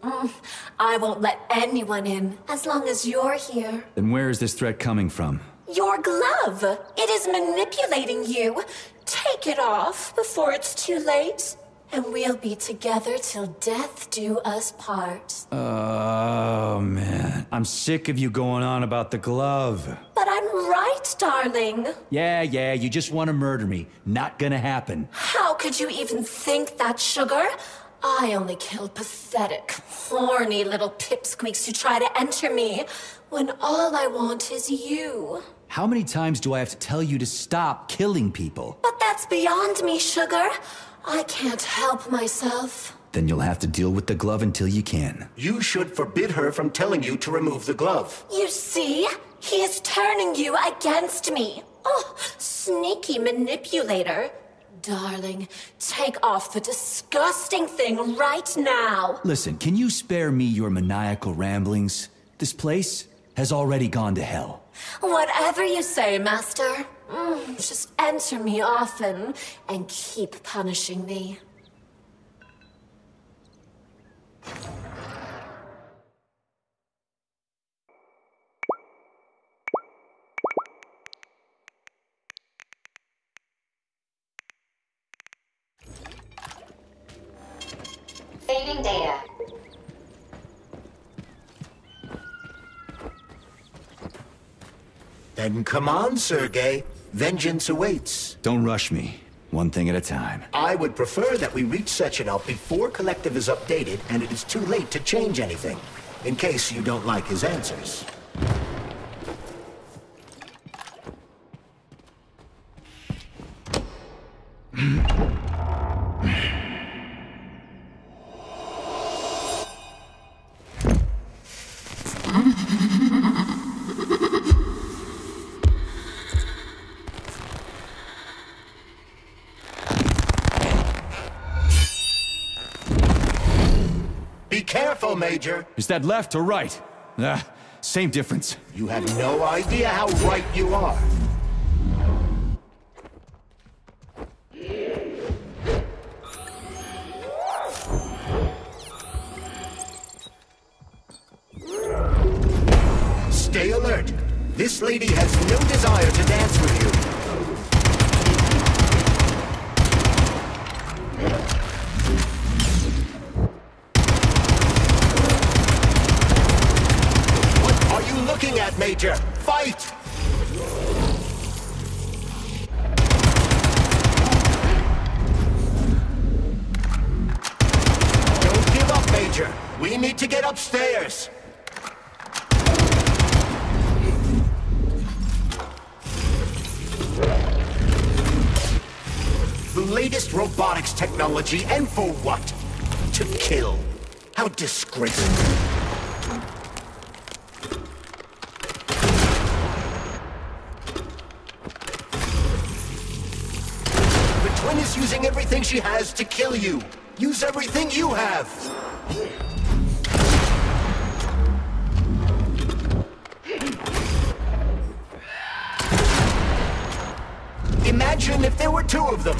I won't let anyone in as long as you're here. Then where is this threat coming from? Your glove. It is manipulating you. Take it off before it's too late. And we'll be together till death do us part. Oh, man. I'm sick of you going on about the glove. But I'm right, darling. Yeah, you just want to murder me. Not gonna happen. How could you even think that, Sugar? I only kill pathetic, horny little pipsqueaks who try to enter me, when all I want is you. How many times do I have to tell you to stop killing people? But that's beyond me, Sugar. I can't help myself. Then you'll have to deal with the glove until you can. You should forbid her from telling you to remove the glove. You see? He is turning you against me. Oh, sneaky manipulator. Darling, take off the disgusting thing right now. Listen, can you spare me your maniacal ramblings? This place has already gone to hell. Whatever you say, Master. Just enter me often and keep punishing me. Saving data. Then come on, Sergei. Vengeance awaits. Don't rush me. One thing at a time. I would prefer that we reach Sechenov before Collective is updated and it is too late to change anything, in case you don't like his answers. Be careful, Major. Is that left or right? Same difference. You have no idea how right you are. Stay alert. This lady has no desire to dance with you. Looking at, Major. Fight! Don't give up, Major. We need to get upstairs. The latest robotics technology, and for what? To kill. How disgraceful. Twin is using everything she has to kill you. Use everything you have. Imagine if there were two of them.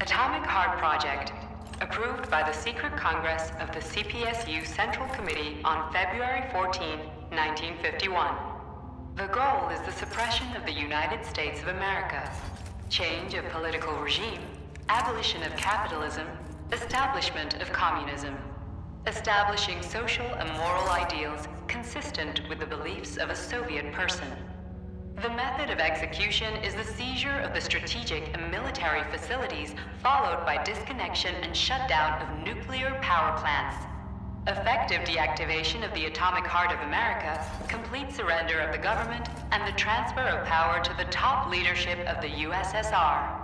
Atomic Heart Project, approved by the Secret Congress of the CPSU Central Committee on February 14, 1951. The goal is the suppression of the United States of America, change of political regime, abolition of capitalism, establishment of communism. establishing social and moral ideals consistent with the beliefs of a Soviet person. The method of execution is the seizure of the strategic and military facilities, followed by disconnection and shutdown of nuclear power plants. Effective deactivation of the atomic heart of America, complete surrender of the government, and the transfer of power to the top leadership of the USSR.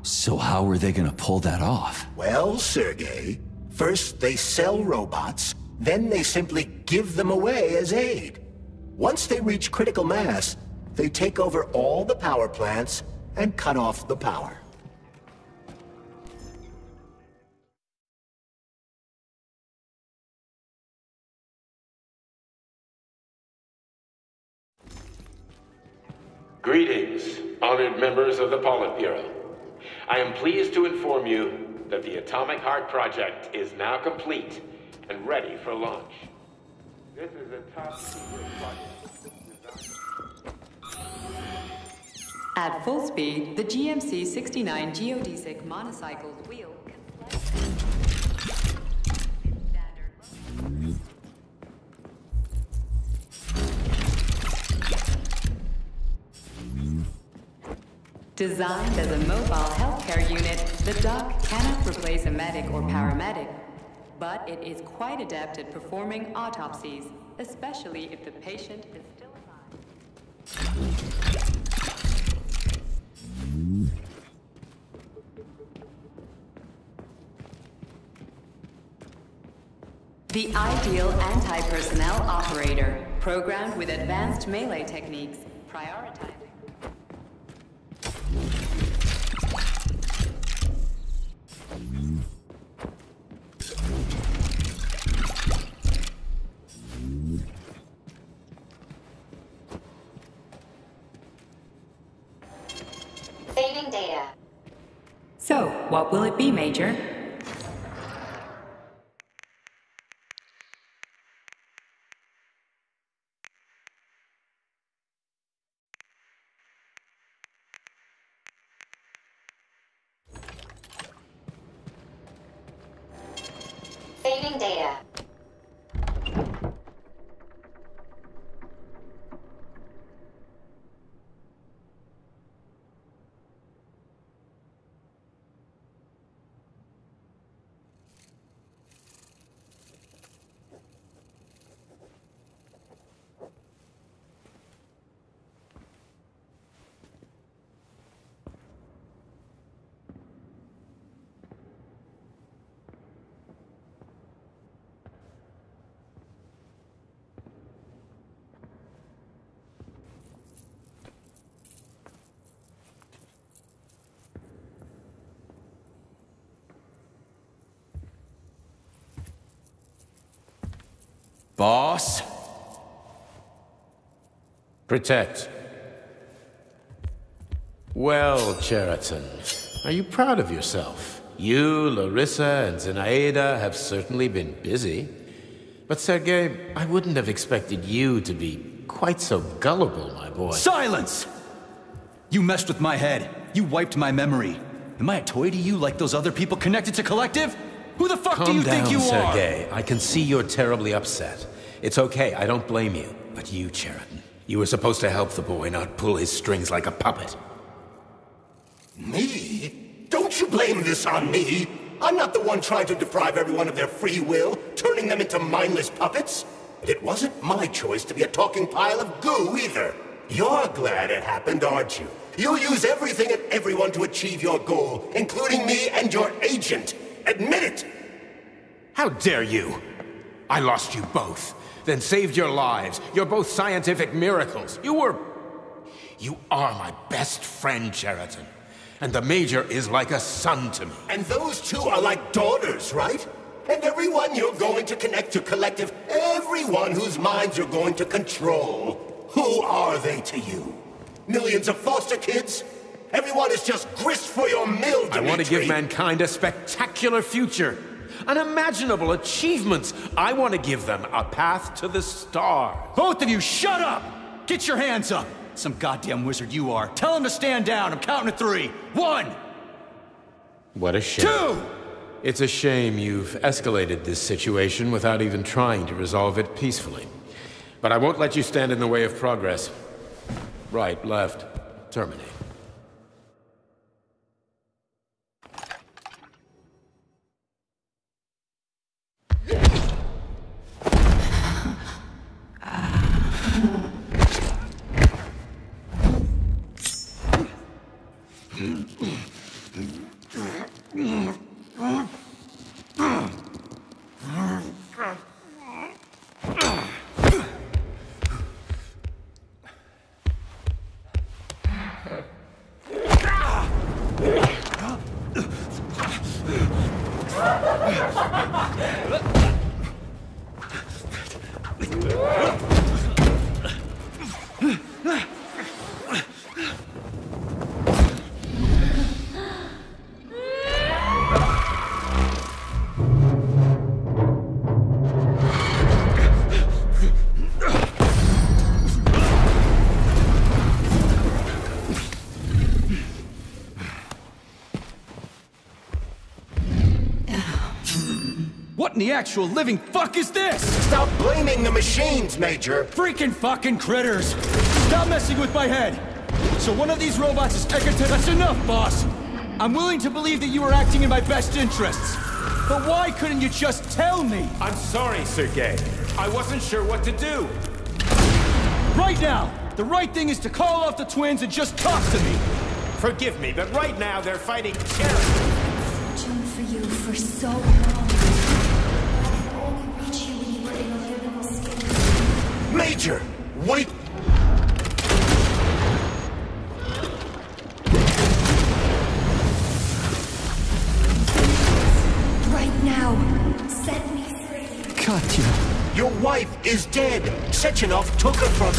So how are they gonna pull that off? Well, Sergei, first they sell robots, then they simply give them away as aid. Once they reach critical mass, they take over all the power plants and cut off the power. Greetings, honored members of the Politburo. I am pleased to inform you that the Atomic Heart Project is now complete and ready for launch. This is a top secret project. At full speed, the GMC-69 geodesic monocycled wheel Designed as a mobile healthcare unit, the dock cannot replace a medic or paramedic, but it is quite adept at performing autopsies, especially if the patient is still alive. The ideal anti-personnel operator, programmed with advanced melee techniques, prioritizing. Saving data. So, what will it be, Major? Saving data. Boss? Protect. Well, Cheriton, are you proud of yourself? You, Larissa, and Zinaida have certainly been busy. But Sergei, I wouldn't have expected you to be quite so gullible, my boy. Silence! You messed with my head. You wiped my memory. Am I a toy to you like those other people connected to Collective? Who the fuck do you think you are? Calm down, Sergei. I can see you're terribly upset. It's okay, I don't blame you. But you, Cheriton, you were supposed to help the boy, not pull his strings like a puppet. Me? Don't you blame this on me? I'm not the one trying to deprive everyone of their free will, turning them into mindless puppets. And it wasn't my choice to be a talking pile of goo either. You're glad it happened, aren't you? You'll use everything and everyone to achieve your goal, including me and your agent. Admit it! How dare you? I lost you both, then saved your lives. You're both scientific miracles. You are my best friend, Cheriton. And the Major is like a son to me. And those two are like daughters, right? And everyone you're going to connect to Collective, everyone whose minds you're going to control, who are they to you? Millions of foster kids? Everyone is just grist for your mill, Dimitri. I want to give mankind a spectacular future. Unimaginable achievements. I want to give them a path to the stars. Both of you, shut up! Get your hands up! Some goddamn wizard you are. Tell him to stand down. I'm counting to 3. 1! What a shame. 2! It's a shame you've escalated this situation without even trying to resolve it peacefully. But I won't let you stand in the way of progress. Right, left, terminate. What in the actual living fuck is this? Stop blaming the machines, Major! Freaking fucking critters! Stop messing with my head! So one of these robots is Egerton. That's enough, boss! I'm willing to believe that you were acting in my best interests. But why couldn't you just tell me? I'm sorry, Sergei. I wasn't sure what to do. Right now, the right thing is to call off the twins and just talk to me. Forgive me, but right now they're fighting terrorists. Searching for you for so long. I could only reach you when you were in a liminal state. Major! Wait! Right now, set me free. Katya. Your wife is dead! Sechenov took her from...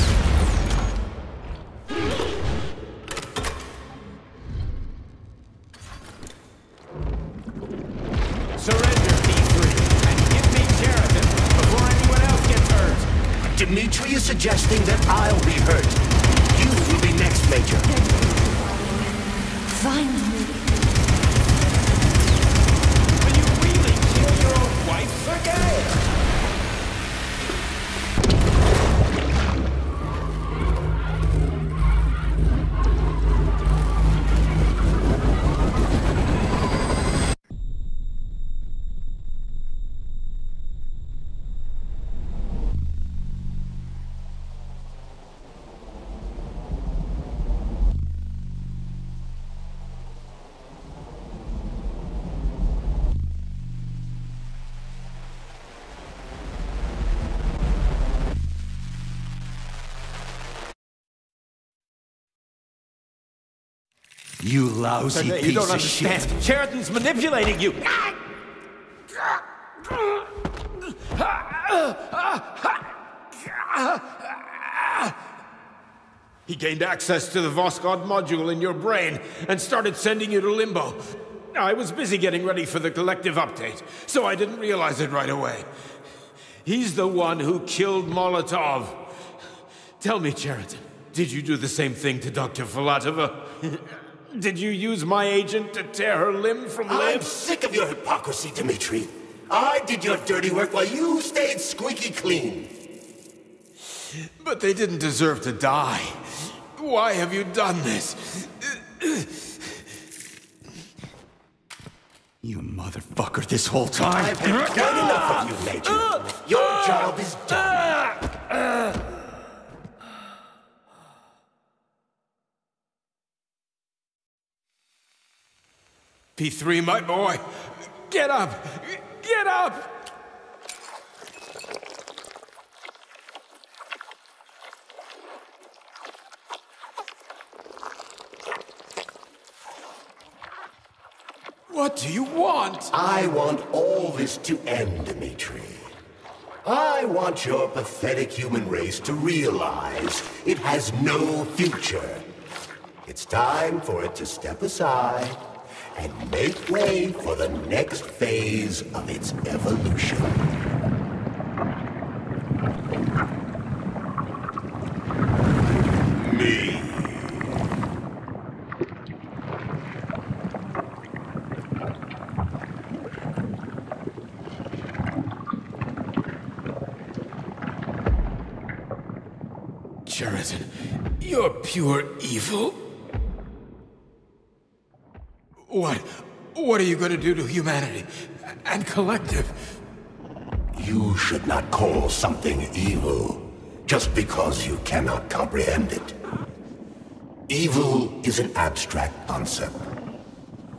Surrender, P3, and give me Sheridan before anyone else gets hurt. Dmitri is suggesting that I'll be hurt. You will be next, Major. Find me. Will you really kill your own wife, Sergei? You lousy Sergei, piece you don't of shit. understand. Sheridan's manipulating you. He gained access to the Voskhod module in your brain and started sending you to limbo. I was busy getting ready for the collective update, so I didn't realize it right away. He's the one who killed Molotov. Tell me, Sheridan, did you do the same thing to Dr. Filatova? Did you use my agent to tear her limb from limb? I'm sick of your hypocrisy, Dmitri. I did your dirty work while you stayed squeaky clean. But they didn't deserve to die. Why have you done this? You motherfucker, this whole time. I've had quite enough of you, Major. Your job is done. P3, my boy, get up! Get up! What do you want? I want all this to end, Dmitri. I want your pathetic human race to realize it has no future. It's time for it to step aside and make way for the next phase of its evolution. Me. Sheridan, you're pure evil. What are you going to do to humanity and Collective? You should not call something evil just because you cannot comprehend it. Evil is an abstract concept,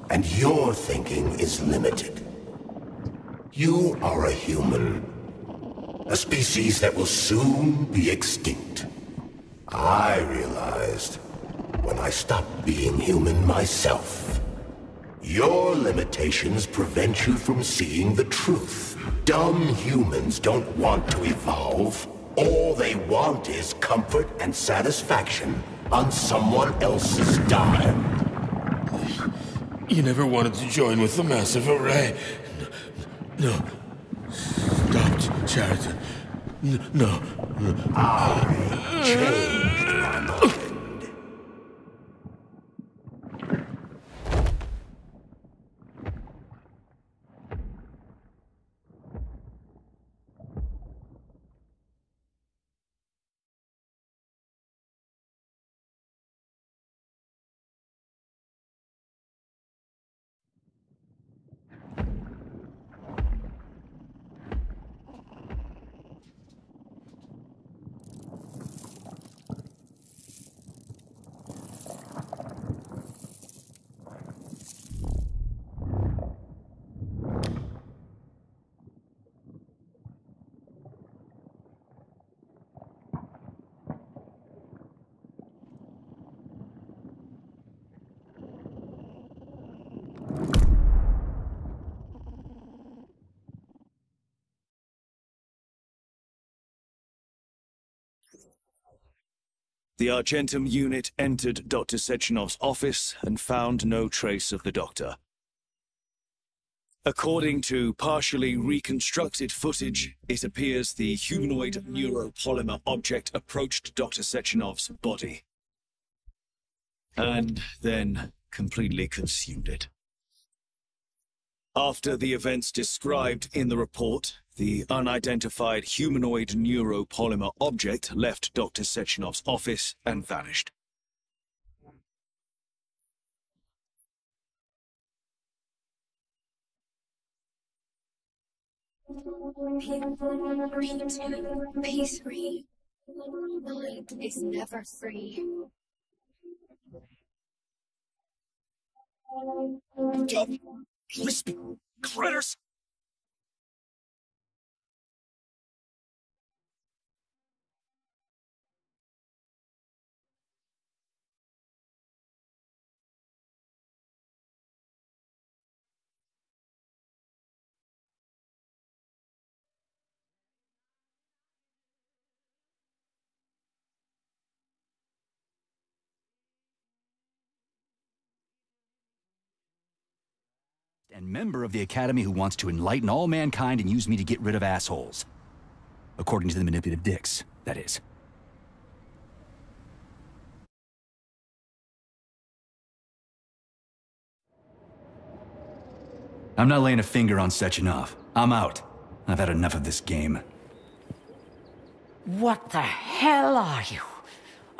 and your thinking is limited. You are a human, a species that will soon be extinct. I realized when I stopped being human myself. Your limitations prevent you from seeing the truth. Dumb humans don't want to evolve. All they want is comfort and satisfaction on someone else's dime. You never wanted to join with the massive array. No. Stop, Sheridan. No. I changed my mind. The Argentum unit entered Dr. Sechenov's office and found no trace of the doctor. According to partially reconstructed footage, it appears the humanoid neuropolymer object approached Dr. Sechenov's body, and then completely consumed it. After the events described in the report, the unidentified humanoid neuropolymer object left Dr. Sechenov's office and vanished. P2, P3. Mind is never free. Dumb, lisping critters! And member of the Academy who wants to enlighten all mankind and use me to get rid of assholes. According to the manipulative dicks, that is. I'm not laying a finger on Sechenov. I'm out. I've had enough of this game. What the hell are you?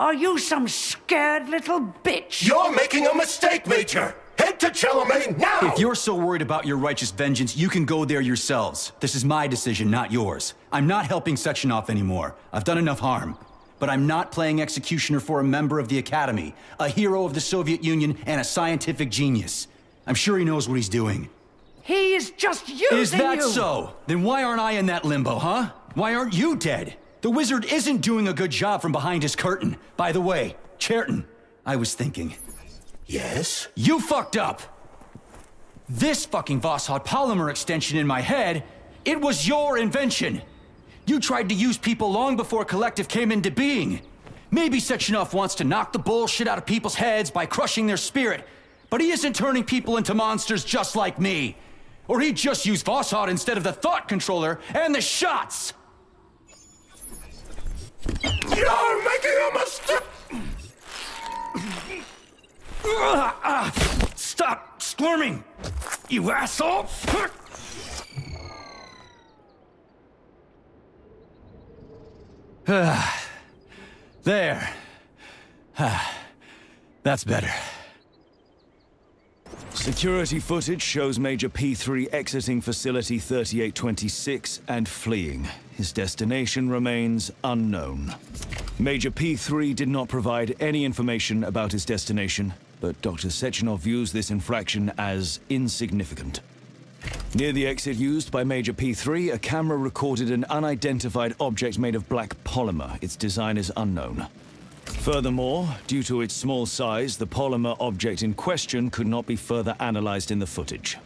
Are you some scared little bitch? You're making a mistake, Major! Head to Charlemagne now! If you're so worried about your righteous vengeance, you can go there yourselves. This is my decision, not yours. I'm not helping Sechenov anymore. I've done enough harm. But I'm not playing executioner for a member of the Academy, a hero of the Soviet Union, and a scientific genius. I'm sure he knows what he's doing. He is just using you! Is that so? Then why aren't I in that limbo, huh? Why aren't you dead? The wizard isn't doing a good job from behind his curtain. By the way, Cherton, I was thinking... Yes? You fucked up! This fucking Voskhod polymer extension in my head, it was your invention! You tried to use people long before Collective came into being. Maybe Sechenov wants to knock the bullshit out of people's heads by crushing their spirit, but he isn't turning people into monsters just like me. Or he'd just use Voskhod instead of the thought controller and the shots! You're making a mistake! Stop squirming, you asshole! There. That's better. Security footage shows Major P3 exiting Facility 3826 and fleeing. His destination remains unknown. Major P3 did not provide any information about his destination, but Dr. Sechenov views this infraction as insignificant. Near the exit used by Major P3, a camera recorded an unidentified object made of black polymer. Its design is unknown. Furthermore, due to its small size, the polymer object in question could not be further analyzed in the footage.